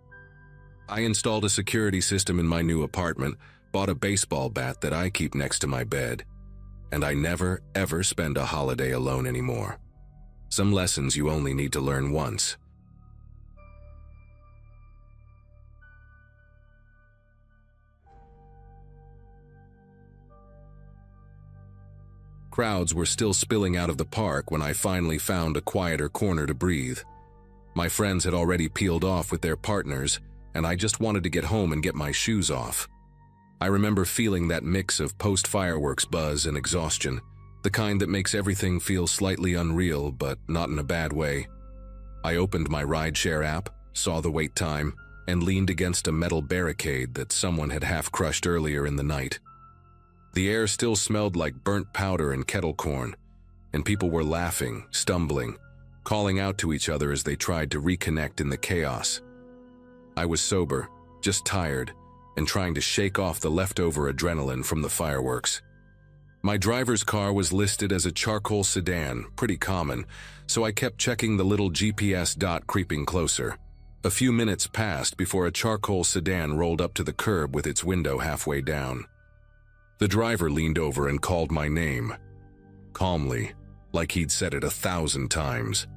I installed a security system in my new apartment, bought a baseball bat that I keep next to my bed, and I never, ever spend a holiday alone anymore. Some lessons you only need to learn once. Crowds were still spilling out of the park when I finally found a quieter corner to breathe. My friends had already peeled off with their partners, and I just wanted to get home and get my shoes off. I remember feeling that mix of post-fireworks buzz and exhaustion, the kind that makes everything feel slightly unreal, but not in a bad way. I opened my rideshare app, saw the wait time, and leaned against a metal barricade that someone had half-crushed earlier in the night. The air still smelled like burnt powder and kettle corn, and people were laughing, stumbling, calling out to each other as they tried to reconnect in the chaos. I was sober, just tired, and trying to shake off the leftover adrenaline from the fireworks. My driver's car was listed as a charcoal sedan, pretty common, so I kept checking the little GPS dot creeping closer. A few minutes passed before a charcoal sedan rolled up to the curb with its window halfway down. The driver leaned over and called my name, calmly, like he'd said it 1,000 times.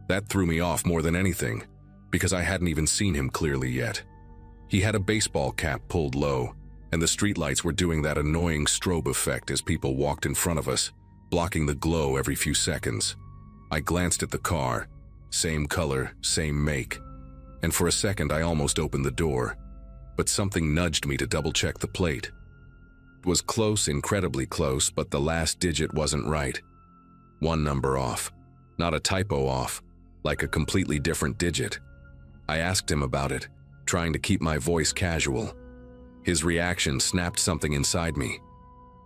That threw me off more than anything, because I hadn't even seen him clearly yet. He had a baseball cap pulled low, and the streetlights were doing that annoying strobe effect as people walked in front of us, blocking the glow every few seconds. I glanced at the car, same color, same make, and for a second I almost opened the door, but something nudged me to double-check the plate. It was close, incredibly close, but the last digit wasn't right. One number off. Not a typo off, like a completely different digit. I asked him about it, trying to keep my voice casual. His reaction snapped something inside me.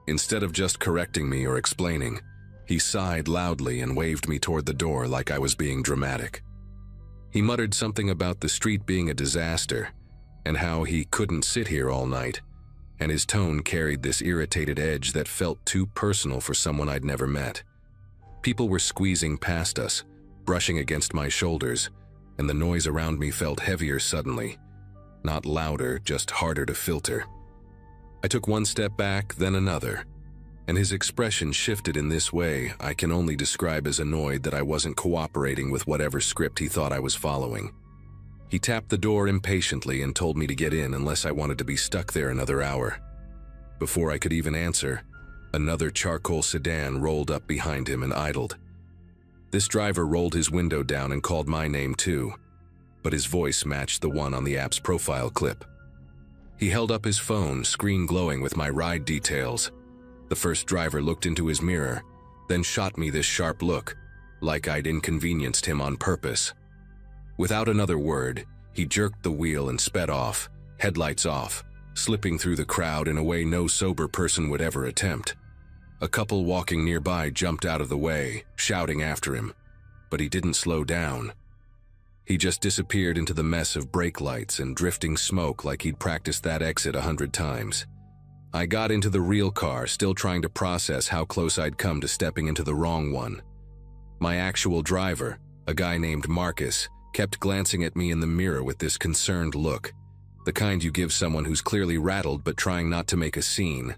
Instead of just correcting me or explaining, he sighed loudly and waved me toward the door like I was being dramatic. He muttered something about the street being a disaster and how he couldn't sit here all night, and his tone carried this irritated edge that felt too personal for someone I'd never met. People were squeezing past us, brushing against my shoulders, and the noise around me felt heavier suddenly. Not louder, just harder to filter. I took one step back, then another, and his expression shifted in this way I can only describe as annoyed that I wasn't cooperating with whatever script he thought I was following. He tapped the door impatiently and told me to get in unless I wanted to be stuck there another hour. Before I could even answer, another charcoal sedan rolled up behind him and idled. This driver rolled his window down and called my name too, but his voice matched the one on the app's profile clip. He held up his phone, screen glowing with my ride details. The first driver looked into his mirror, then shot me this sharp look, like I'd inconvenienced him on purpose. Without another word, he jerked the wheel and sped off, headlights off, slipping through the crowd in a way no sober person would ever attempt. A couple walking nearby jumped out of the way, shouting after him, but he didn't slow down. He just disappeared into the mess of brake lights and drifting smoke like he'd practiced that exit 100 times. I got into the real car, still trying to process how close I'd come to stepping into the wrong one. My actual driver, a guy named Marcus, kept glancing at me in the mirror with this concerned look, the kind you give someone who's clearly rattled but trying not to make a scene.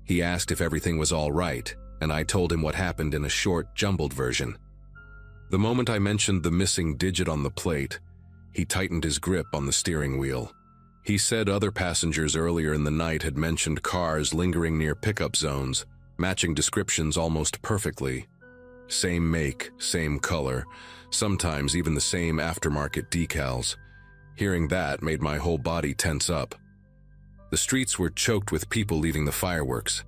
He asked if everything was all right, and I told him what happened in a short, jumbled version. The moment I mentioned the missing digit on the plate, he tightened his grip on the steering wheel. He said other passengers earlier in the night had mentioned cars lingering near pickup zones, matching descriptions almost perfectly. Same make, same color, sometimes even the same aftermarket decals. Hearing that made my whole body tense up. The streets were choked with people leaving the fireworks,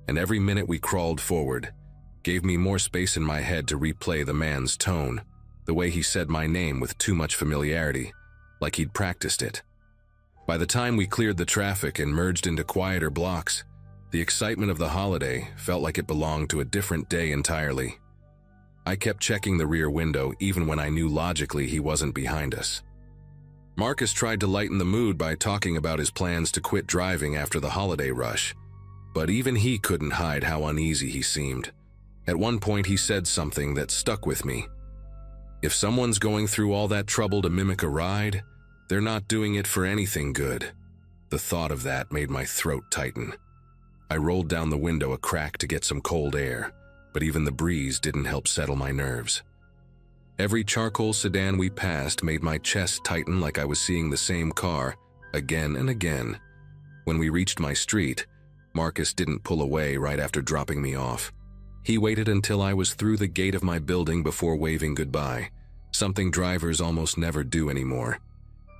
and every minute we crawled forward gave me more space in my head to replay the man's tone, the way he said my name with too much familiarity, like he'd practiced it. By the time we cleared the traffic and merged into quieter blocks, the excitement of the holiday felt like it belonged to a different day entirely. I kept checking the rear window even when I knew logically he wasn't behind us. Marcus tried to lighten the mood by talking about his plans to quit driving after the holiday rush, but even he couldn't hide how uneasy he seemed. At one point he said something that stuck with me. If someone's going through all that trouble to mimic a ride, they're not doing it for anything good. The thought of that made my throat tighten. I rolled down the window a crack to get some cold air, but even the breeze didn't help settle my nerves. Every charcoal sedan we passed made my chest tighten like I was seeing the same car again and again. When we reached my street, Marcus didn't pull away right after dropping me off. He waited until I was through the gate of my building before waving goodbye, something drivers almost never do anymore.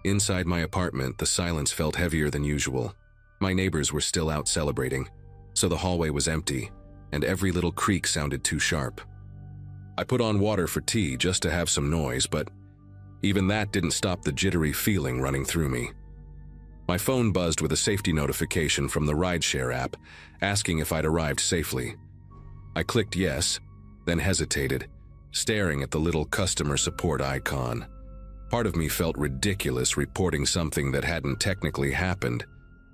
Inside my apartment, the silence felt heavier than usual. My neighbors were still out celebrating, so the hallway was empty, and every little creak sounded too sharp. I put on water for tea just to have some noise, but even that didn't stop the jittery feeling running through me. My phone buzzed with a safety notification from the rideshare app, asking if I'd arrived safely. I clicked yes, then hesitated, staring at the little customer support icon. Part of me felt ridiculous reporting something that hadn't technically happened,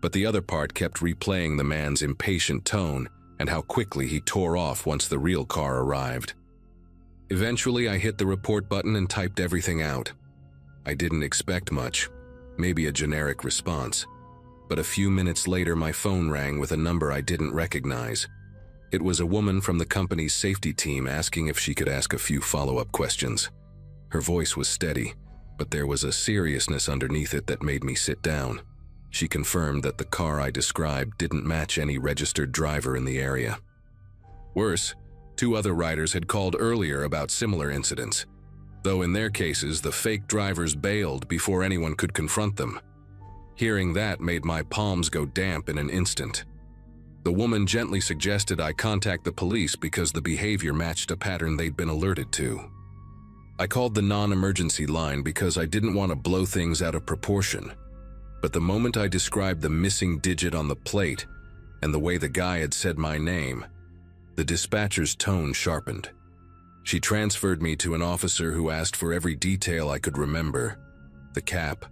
but the other part kept replaying the man's impatient tone and how quickly he tore off once the real car arrived. Eventually, I hit the report button and typed everything out. I didn't expect much, maybe a generic response. But a few minutes later, my phone rang with a number I didn't recognize. It was a woman from the company's safety team asking if she could ask a few follow-up questions. Her voice was steady, but there was a seriousness underneath it that made me sit down. She confirmed that the car I described didn't match any registered driver in the area. Worse, 2 other riders had called earlier about similar incidents, though in their cases the fake drivers bailed before anyone could confront them. Hearing that made my palms go damp in an instant. The woman gently suggested I contact the police because the behavior matched a pattern they'd been alerted to. I called the non-emergency line because I didn't want to blow things out of proportion. But the moment I described the missing digit on the plate and the way the guy had said my name, the dispatcher's tone sharpened. She transferred me to an officer who asked for every detail I could remember: the cap,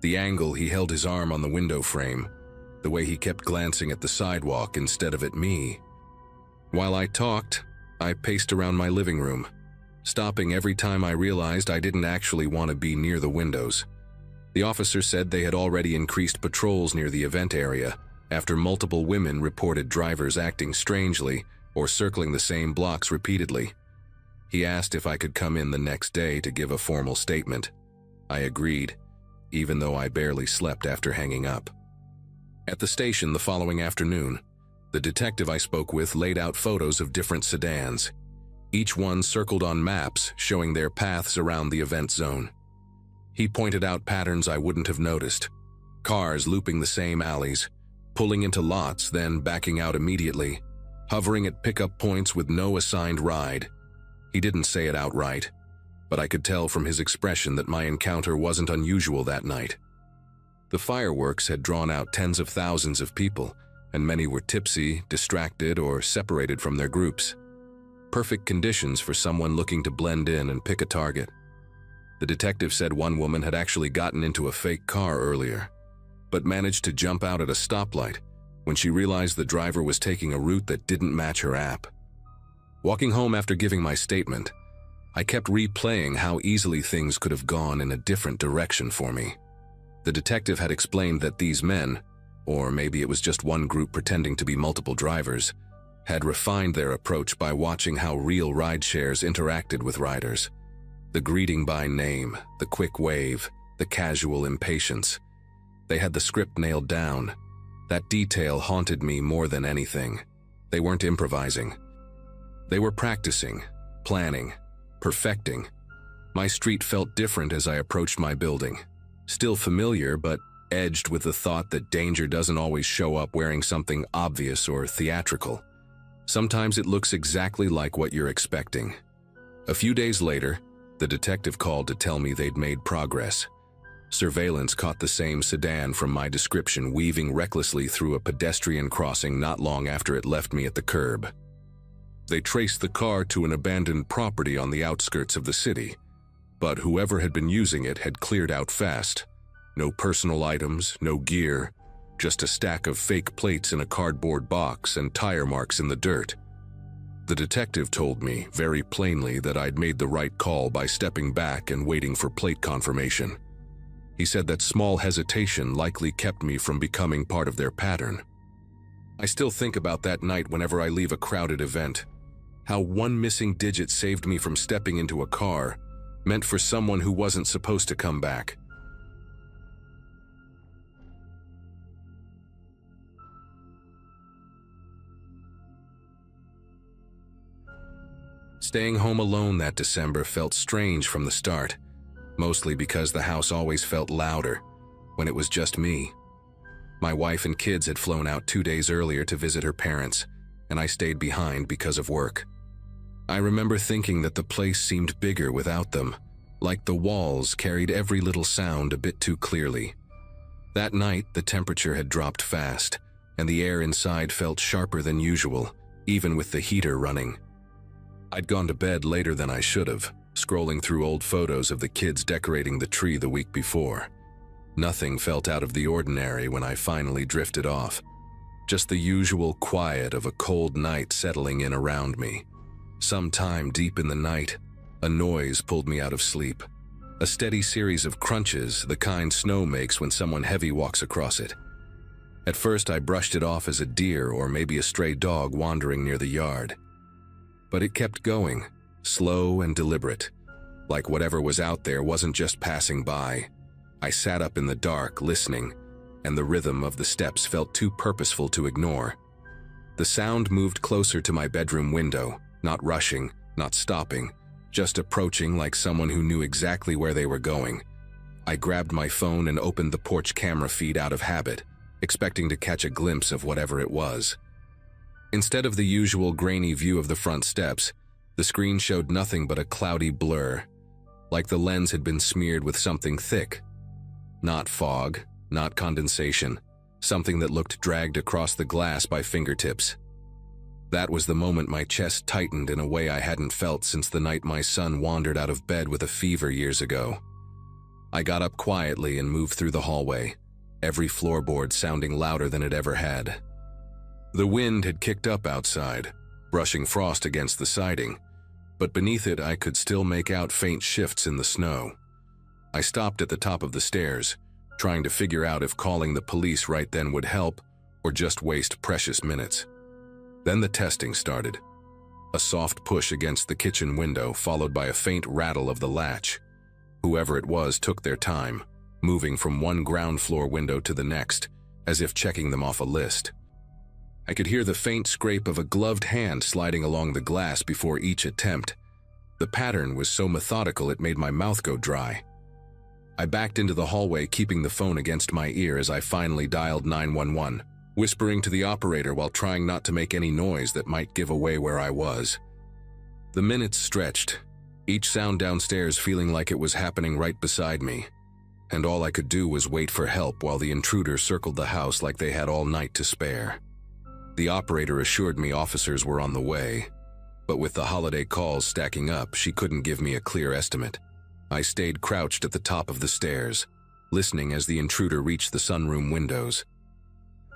the angle he held his arm on the window frame, the way he kept glancing at the sidewalk instead of at me. While I talked, I paced around my living room, stopping every time I realized I didn't actually want to be near the windows. The officer said they had already increased patrols near the event area after multiple women reported drivers acting strangely or circling the same blocks repeatedly. He asked if I could come in the next day to give a formal statement. I agreed, even though I barely slept after hanging up. At the station the following afternoon, the detective I spoke with laid out photos of different sedans, each one circled on maps showing their paths around the event zone. He pointed out patterns I wouldn't have noticed: cars looping the same alleys, pulling into lots then backing out immediately, hovering at pickup points with no assigned ride. He didn't say it outright, but I could tell from his expression that my encounter wasn't unusual that night. The fireworks had drawn out tens of thousands of people, and many were tipsy, distracted, or separated from their groups. Perfect conditions for someone looking to blend in and pick a target. The detective said one woman had actually gotten into a fake car earlier, but managed to jump out at a stoplight when she realized the driver was taking a route that didn't match her app. Walking home after giving my statement, I kept replaying how easily things could have gone in a different direction for me. The detective had explained that these men, or maybe it was just one group pretending to be multiple drivers, had refined their approach by watching how real rideshares interacted with riders. The greeting by name, the quick wave, the casual impatience. They had the script nailed down. That detail haunted me more than anything. They weren't improvising. They were practicing, planning, perfecting. My street felt different as I approached my building. Still familiar, but edged with the thought that danger doesn't always show up wearing something obvious or theatrical. Sometimes it looks exactly like what you're expecting. A few days later, the detective called to tell me they'd made progress. Surveillance caught the same sedan from my description weaving recklessly through a pedestrian crossing not long after it left me at the curb. They traced the car to an abandoned property on the outskirts of the city, but whoever had been using it had cleared out fast. No personal items, no gear, just a stack of fake plates in a cardboard box and tire marks in the dirt. The detective told me very plainly that I'd made the right call by stepping back and waiting for plate confirmation. He said that small hesitation likely kept me from becoming part of their pattern. I still think about that night whenever I leave a crowded event. How one missing digit saved me from stepping into a car, meant for someone who wasn't supposed to come back. Staying home alone that December felt strange from the start, mostly because the house always felt louder when it was just me. My wife and kids had flown out 2 days earlier to visit her parents, and I stayed behind because of work. I remember thinking that the place seemed bigger without them, like the walls carried every little sound a bit too clearly. That night, the temperature had dropped fast, and the air inside felt sharper than usual, even with the heater running. I'd gone to bed later than I should have, scrolling through old photos of the kids decorating the tree the week before. Nothing felt out of the ordinary when I finally drifted off. Just the usual quiet of a cold night settling in around me. Sometime deep in the night, a noise pulled me out of sleep. a steady series of crunches, the kind snow makes when someone heavy walks across it. At first, I brushed it off as a deer or maybe a stray dog wandering near the yard. But it kept going, slow and deliberate, like whatever was out there wasn't just passing by. I sat up in the dark, listening, and the rhythm of the steps felt too purposeful to ignore. The sound moved closer to my bedroom window, not rushing, not stopping, just approaching like someone who knew exactly where they were going. I grabbed my phone and opened the porch camera feed out of habit, expecting to catch a glimpse of whatever it was. Instead of the usual grainy view of the front steps, the screen showed nothing but a cloudy blur, like the lens had been smeared with something thick. Not fog, not condensation, something that looked dragged across the glass by fingertips. That was the moment my chest tightened in a way I hadn't felt since the night my son wandered out of bed with a fever years ago. I got up quietly and moved through the hallway, every floorboard sounding louder than it ever had. The wind had kicked up outside, brushing frost against the siding, but beneath it I could still make out faint shifts in the snow. I stopped at the top of the stairs, trying to figure out if calling the police right then would help or just waste precious minutes. Then the testing started. A soft push against the kitchen window, followed by a faint rattle of the latch. Whoever it was took their time, moving from one ground floor window to the next, as if checking them off a list. I could hear the faint scrape of a gloved hand sliding along the glass before each attempt. The pattern was so methodical it made my mouth go dry. I backed into the hallway, keeping the phone against my ear as I finally dialed 911, whispering to the operator while trying not to make any noise that might give away where I was. The minutes stretched, each sound downstairs feeling like it was happening right beside me, and all I could do was wait for help while the intruder circled the house like they had all night to spare. The operator assured me officers were on the way, but with the holiday calls stacking up, she couldn't give me a clear estimate. I stayed crouched at the top of the stairs, listening as the intruder reached the sunroom windows.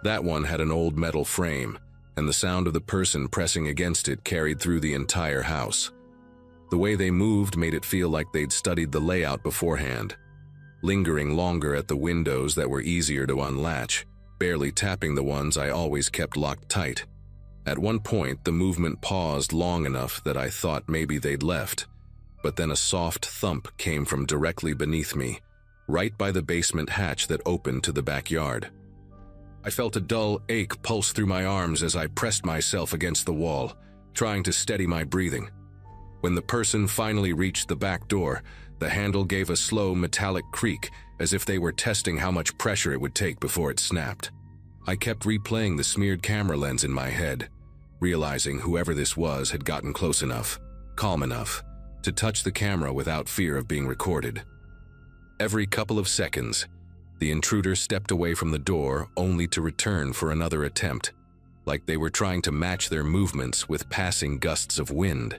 That one had an old metal frame, and the sound of the person pressing against it carried through the entire house. The way they moved made it feel like they'd studied the layout beforehand, lingering longer at the windows that were easier to unlatch, barely tapping the ones I always kept locked tight. At one point, the movement paused long enough that I thought maybe they'd left, but then a soft thump came from directly beneath me, right by the basement hatch that opened to the backyard. I felt a dull ache pulse through my arms as I pressed myself against the wall, trying to steady my breathing. When the person finally reached the back door, the handle gave a slow metallic creak as if they were testing how much pressure it would take before it snapped. I kept replaying the smeared camera lens in my head, realizing whoever this was had gotten close enough, calm enough, to touch the camera without fear of being recorded. Every couple of seconds, the intruder stepped away from the door only to return for another attempt, like they were trying to match their movements with passing gusts of wind.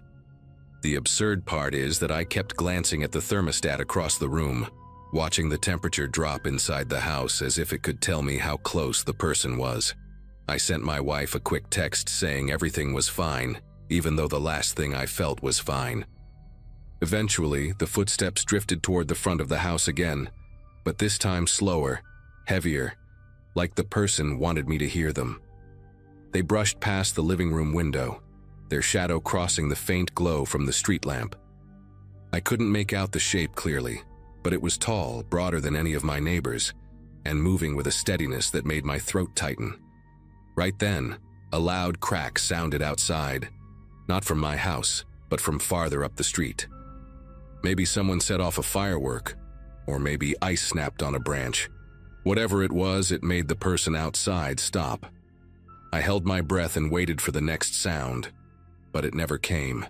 The absurd part is that I kept glancing at the thermostat across the room, watching the temperature drop inside the house as if it could tell me how close the person was. I sent my wife a quick text saying everything was fine, even though the last thing I felt was fine. Eventually, the footsteps drifted toward the front of the house again, but this time slower, heavier, like the person wanted me to hear them. They brushed past the living room window, their shadow crossing the faint glow from the street lamp. I couldn't make out the shape clearly, but it was tall, broader than any of my neighbors, and moving with a steadiness that made my throat tighten. Right then, a loud crack sounded outside, not from my house, but from farther up the street. Maybe someone set off a firework, or maybe ice snapped on a branch. Whatever it was, it made the person outside stop. I held my breath and waited for the next sound, but it never came.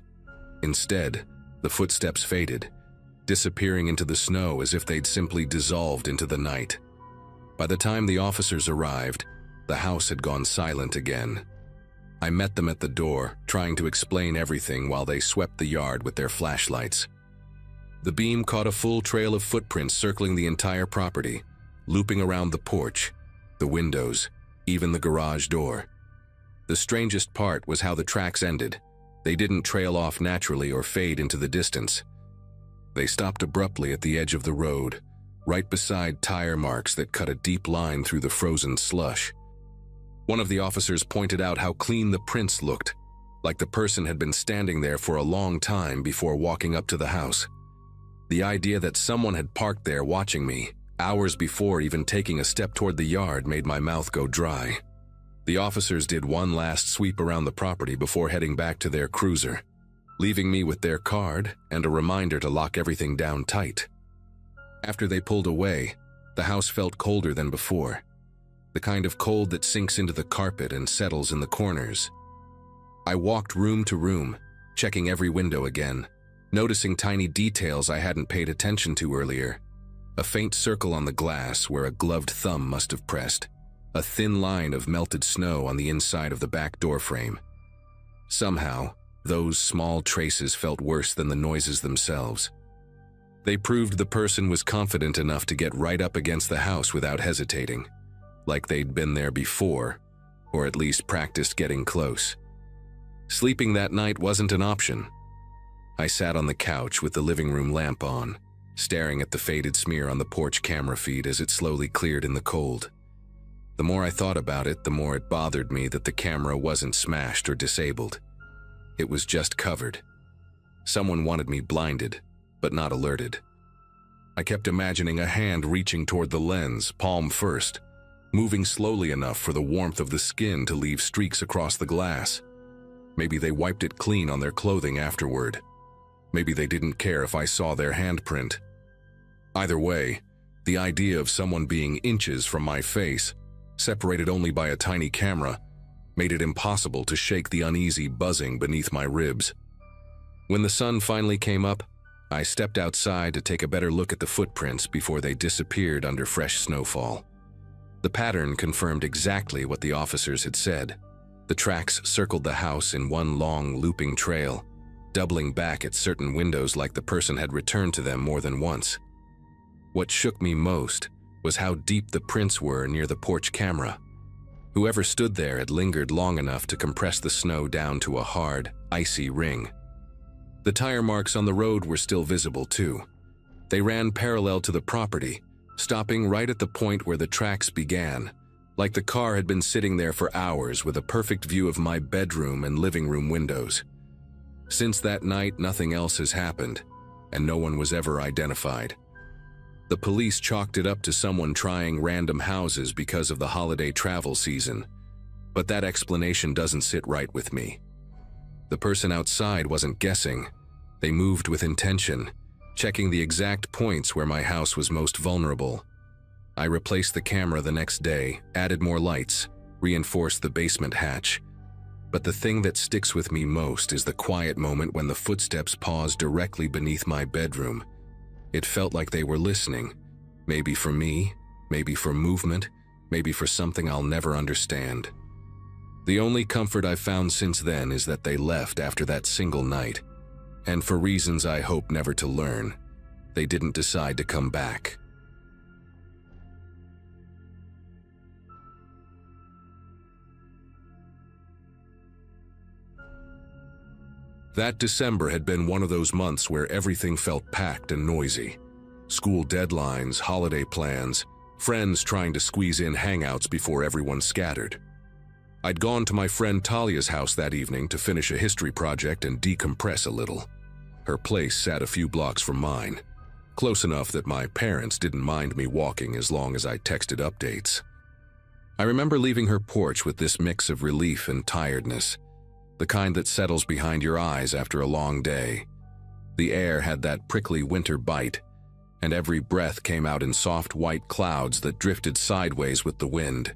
Instead, the footsteps faded, disappearing into the snow as if they'd simply dissolved into the night. By the time the officers arrived, the house had gone silent again. I met them at the door, trying to explain everything while they swept the yard with their flashlights. The beam caught a full trail of footprints circling the entire property, looping around the porch, the windows, even the garage door. The strangest part was how the tracks ended. They didn't trail off naturally or fade into the distance. They stopped abruptly at the edge of the road, right beside tire marks that cut a deep line through the frozen slush. One of the officers pointed out how clean the prints looked, like the person had been standing there for a long time before walking up to the house. The idea that someone had parked there watching me, hours before even taking a step toward the yard, made my mouth go dry. The officers did one last sweep around the property before heading back to their cruiser, leaving me with their card and a reminder to lock everything down tight. After they pulled away, the house felt colder than before, the kind of cold that sinks into the carpet and settles in the corners. I walked room to room, checking every window again, noticing tiny details I hadn't paid attention to earlier. A faint circle on the glass where a gloved thumb must have pressed, a thin line of melted snow on the inside of the back door frame. Somehow, those small traces felt worse than the noises themselves. They proved the person was confident enough to get right up against the house without hesitating, like they'd been there before, or at least practiced getting close. Sleeping that night wasn't an option. I sat on the couch with the living room lamp on, staring at the faded smear on the porch camera feed as it slowly cleared in the cold. The more I thought about it, the more it bothered me that the camera wasn't smashed or disabled. It was just covered. Someone wanted me blinded, but not alerted. I kept imagining a hand reaching toward the lens, palm first, moving slowly enough for the warmth of the skin to leave streaks across the glass. Maybe they wiped it clean on their clothing afterward. Maybe they didn't care if I saw their handprint. Either way, the idea of someone being inches from my face, separated only by a tiny camera, made it impossible to shake the uneasy buzzing beneath my ribs. When the sun finally came up, I stepped outside to take a better look at the footprints before they disappeared under fresh snowfall. The pattern confirmed exactly what the officers had said. The tracks circled the house in one long, looping trail, doubling back at certain windows like the person had returned to them more than once. What shook me most was how deep the prints were near the porch camera. Whoever stood there had lingered long enough to compress the snow down to a hard, icy ring. The tire marks on the road were still visible too. They ran parallel to the property, stopping right at the point where the tracks began, like the car had been sitting there for hours with a perfect view of my bedroom and living room windows. Since that night, nothing else has happened, and no one was ever identified. The police chalked it up to someone trying random houses because of the holiday travel season, but that explanation doesn't sit right with me. The person outside wasn't guessing. They moved with intention, checking the exact points where my house was most vulnerable. I replaced the camera the next day, added more lights, reinforced the basement hatch. But the thing that sticks with me most is the quiet moment when the footsteps paused directly beneath my bedroom. It felt like they were listening, maybe for me, maybe for movement, maybe for something I'll never understand. The only comfort I've found since then is that they left after that single night, and for reasons I hope never to learn, they didn't decide to come back. That December had been one of those months where everything felt packed and noisy. School deadlines, holiday plans, friends trying to squeeze in hangouts before everyone scattered. I'd gone to my friend Talia's house that evening to finish a history project and decompress a little. Her place sat a few blocks from mine, close enough that my parents didn't mind me walking as long as I texted updates. I remember leaving her porch with this mix of relief and tiredness, the kind that settles behind your eyes after a long day. The air had that prickly winter bite, and every breath came out in soft white clouds that drifted sideways with the wind.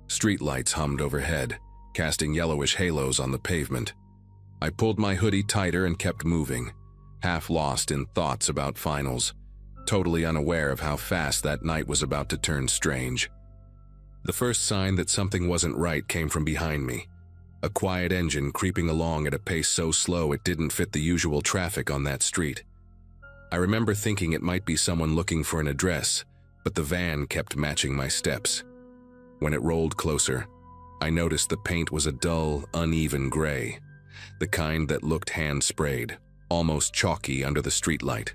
Streetlights hummed overhead, casting yellowish halos on the pavement. I pulled my hoodie tighter and kept moving, half lost in thoughts about finals, totally unaware of how fast that night was about to turn strange. The first sign that something wasn't right came from behind me. A quiet engine creeping along at a pace so slow it didn't fit the usual traffic on that street. I remember thinking it might be someone looking for an address, but the van kept matching my steps. When it rolled closer, I noticed the paint was a dull, uneven gray, the kind that looked hand-sprayed, almost chalky under the streetlight.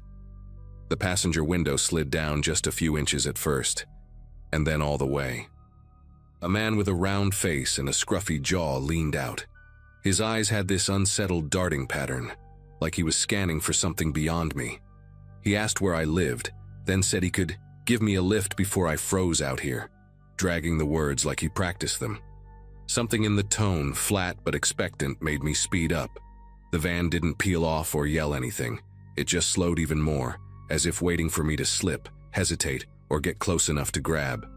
The passenger window slid down just a few inches at first, and then all the way. A man with a round face and a scruffy jaw leaned out. His eyes had this unsettled darting pattern, like he was scanning for something beyond me. He asked where I lived, then said he could give me a lift before I froze out here, dragging the words like he practiced them. Something in the tone, flat but expectant, made me speed up. The van didn't peel off or yell anything. It just slowed even more, as if waiting for me to slip, hesitate, or get close enough to grab.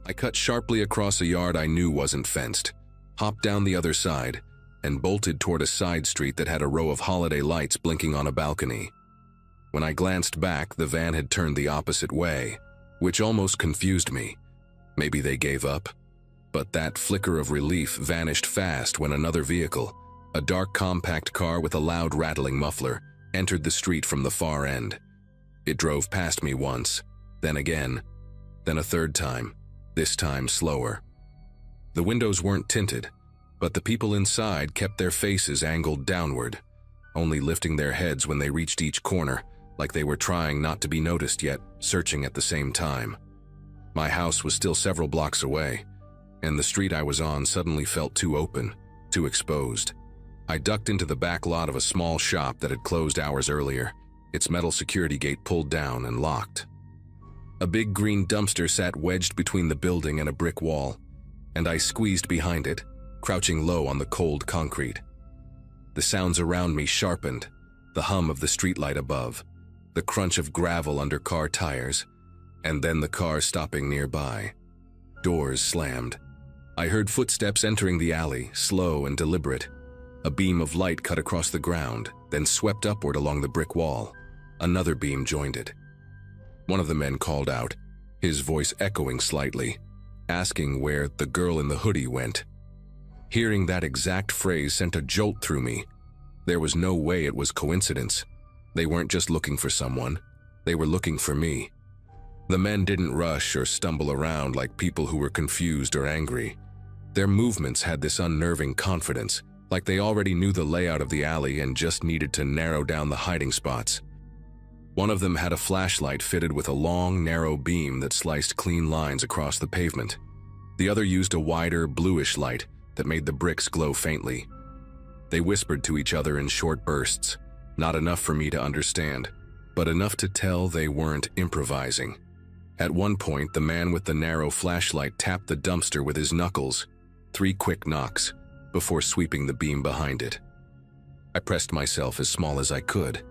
I cut sharply across a yard I knew wasn't fenced, hopped down the other side, and bolted toward a side street that had a row of holiday lights blinking on a balcony. When I glanced back, the van had turned the opposite way, which almost confused me. Maybe they gave up? But that flicker of relief vanished fast when another vehicle, a dark compact car with a loud rattling muffler, entered the street from the far end. It drove past me once, then again, then a third time, this time slower. The windows weren't tinted, but the people inside kept their faces angled downward, only lifting their heads when they reached each corner, like they were trying not to be noticed yet searching at the same time. My house was still several blocks away, and the street I was on suddenly felt too open, too exposed. I ducked into the back lot of a small shop that had closed hours earlier, its metal security gate pulled down and locked. A big green dumpster sat wedged between the building and a brick wall, and I squeezed behind it, crouching low on the cold concrete. The sounds around me sharpened, the hum of the streetlight above, the crunch of gravel under car tires, and then the car stopping nearby. Doors slammed. I heard footsteps entering the alley, slow and deliberate. A beam of light cut across the ground, then swept upward along the brick wall. Another beam joined it. One of the men called out, his voice echoing slightly, asking where the girl in the hoodie went. Hearing that exact phrase sent a jolt through me. There was no way it was coincidence. They weren't just looking for someone. They were looking for me. The men didn't rush or stumble around like people who were confused or angry. Their movements had this unnerving confidence, like they already knew the layout of the alley and just needed to narrow down the hiding spots. One of them had a flashlight fitted with a long, narrow beam that sliced clean lines across the pavement. The other used a wider, bluish light that made the bricks glow faintly. They whispered to each other in short bursts, not enough for me to understand, but enough to tell they weren't improvising. At one point, the man with the narrow flashlight tapped the dumpster with his knuckles, 3 quick knocks, before sweeping the beam behind it. I pressed myself as small as I could,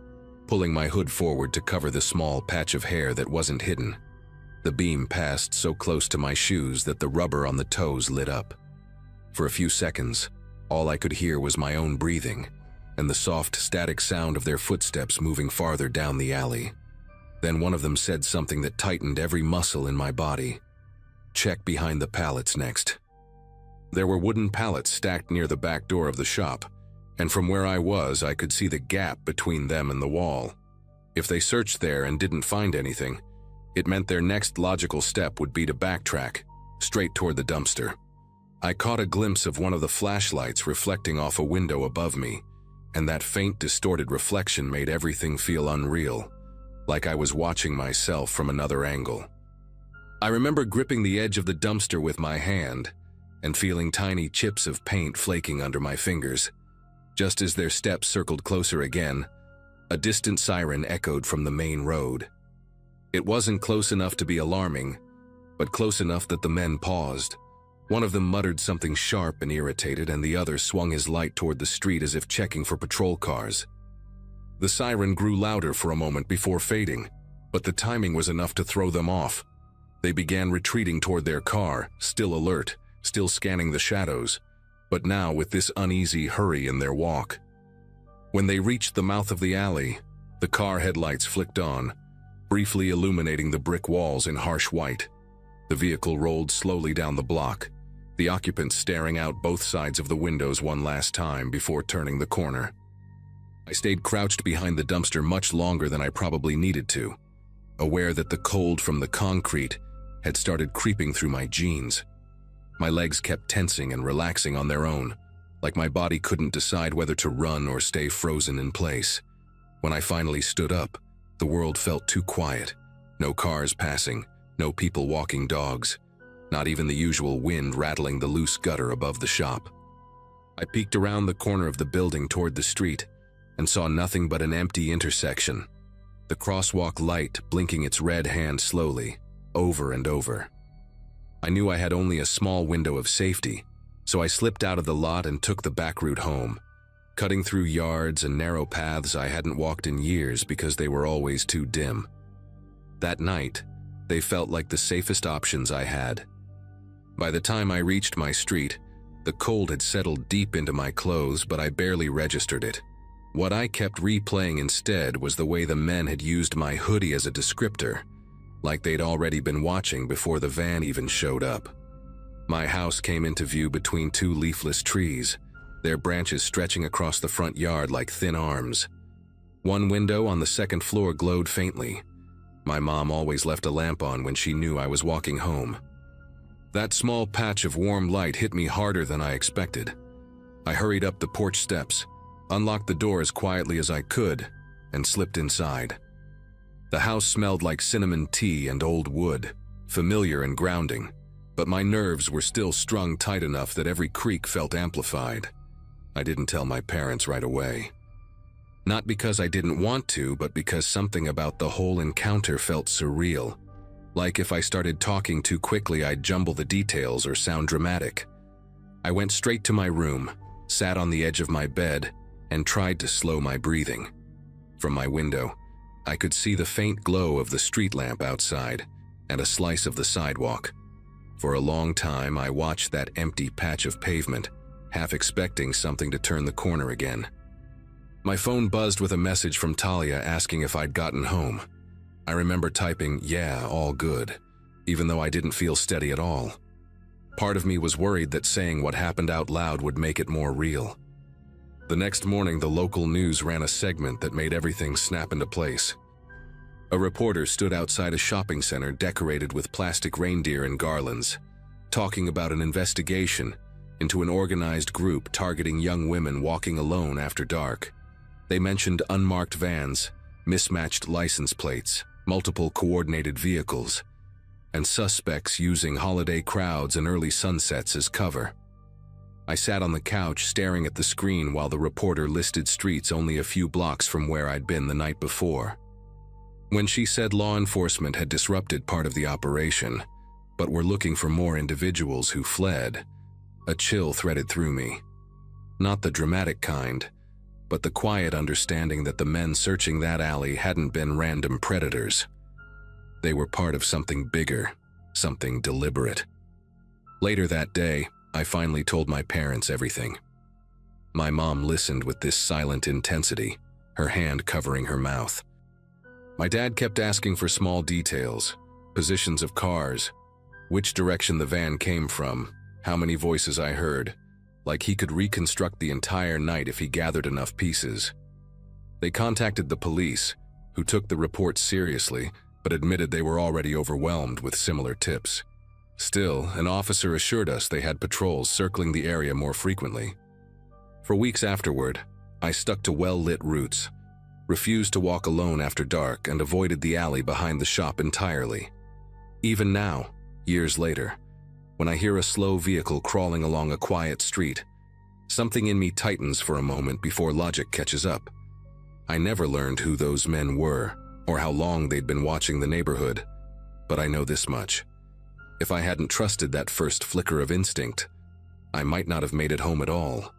pulling my hood forward to cover the small patch of hair that wasn't hidden. The beam passed so close to my shoes that the rubber on the toes lit up. For a few seconds, all I could hear was my own breathing and the soft, static sound of their footsteps moving farther down the alley. Then one of them said something that tightened every muscle in my body. Check behind the pallets next. There were wooden pallets stacked near the back door of the shop, and from where I was, I could see the gap between them and the wall. If they searched there and didn't find anything, it meant their next logical step would be to backtrack, straight toward the dumpster. I caught a glimpse of one of the flashlights reflecting off a window above me, and that faint, distorted reflection made everything feel unreal, like I was watching myself from another angle. I remember gripping the edge of the dumpster with my hand and feeling tiny chips of paint flaking under my fingers. Just as their steps circled closer again, a distant siren echoed from the main road. It wasn't close enough to be alarming, but close enough that the men paused. One of them muttered something sharp and irritated, and the other swung his light toward the street as if checking for patrol cars. The siren grew louder for a moment before fading, but the timing was enough to throw them off. They began retreating toward their car, still alert, still scanning the shadows, but now with this uneasy hurry in their walk. When they reached the mouth of the alley, the car headlights flicked on, briefly illuminating the brick walls in harsh white. The vehicle rolled slowly down the block, the occupants staring out both sides of the windows one last time before turning the corner. I stayed crouched behind the dumpster much longer than I probably needed to, aware that the cold from the concrete had started creeping through my jeans. My legs kept tensing and relaxing on their own, like my body couldn't decide whether to run or stay frozen in place. When I finally stood up, The world felt too quiet. No cars passing, no people walking dogs, not even the usual wind rattling the loose gutter above the shop. I peeked around the corner of the building toward the street and saw nothing but an empty intersection, the crosswalk light blinking its red hand slowly, over and over. I knew I had only a small window of safety, so I slipped out of the lot and took the back route home, cutting through yards and narrow paths I hadn't walked in years because they were always too dim. That night, they felt like the safest options I had. By the time I reached my street, the cold had settled deep into my clothes, but I barely registered it. What I kept replaying instead was the way the men had used my hoodie as a descriptor, like they'd already been watching before the van even showed up. My house came into view between two leafless trees, their branches stretching across the front yard like thin arms. One window on the second floor glowed faintly. My mom always left a lamp on when she knew I was walking home. That small patch of warm light hit me harder than I expected. I hurried up the porch steps, unlocked the door as quietly as I could, and slipped inside. The house smelled like cinnamon tea and old wood, familiar and grounding, but my nerves were still strung tight enough that every creak felt amplified. I didn't tell my parents right away. Not because I didn't want to, but because something about the whole encounter felt surreal. Like if I started talking too quickly, I'd jumble the details or sound dramatic. I went straight to my room, sat on the edge of my bed, and tried to slow my breathing. From my window, I could see the faint glow of the street lamp outside and a slice of the sidewalk. For a long time, I watched that empty patch of pavement, half expecting something to turn the corner again. My phone buzzed with a message from Talia asking if I'd gotten home. I remember typing, "Yeah, all good," even though I didn't feel steady at all. Part of me was worried that saying what happened out loud would make it more real. The next morning, the local news ran a segment that made everything snap into place. A reporter stood outside a shopping center decorated with plastic reindeer and garlands, talking about an investigation into an organized group targeting young women walking alone after dark. They mentioned unmarked vans, mismatched license plates, multiple coordinated vehicles, and suspects using holiday crowds and early sunsets as cover. I sat on the couch staring at the screen while the reporter listed streets only a few blocks from where I'd been the night before. When she said law enforcement had disrupted part of the operation, but were looking for more individuals who fled, a chill threaded through me. Not the dramatic kind, but the quiet understanding that the men searching that alley hadn't been random predators. They were part of something bigger, something deliberate. Later that day, I finally told my parents everything. My mom listened with this silent intensity, her hand covering her mouth. My dad kept asking for small details, positions of cars, which direction the van came from, how many voices I heard, like he could reconstruct the entire night if he gathered enough pieces. They contacted the police, who took the report seriously, but admitted they were already overwhelmed with similar tips. Still, an officer assured us they had patrols circling the area more frequently. For weeks afterward, I stuck to well-lit routes, refused to walk alone after dark, and avoided the alley behind the shop entirely. Even now, years later, when I hear a slow vehicle crawling along a quiet street, something in me tightens for a moment before logic catches up. I never learned who those men were or how long they'd been watching the neighborhood, but I know this much. If I hadn't trusted that first flicker of instinct, I might not have made it home at all.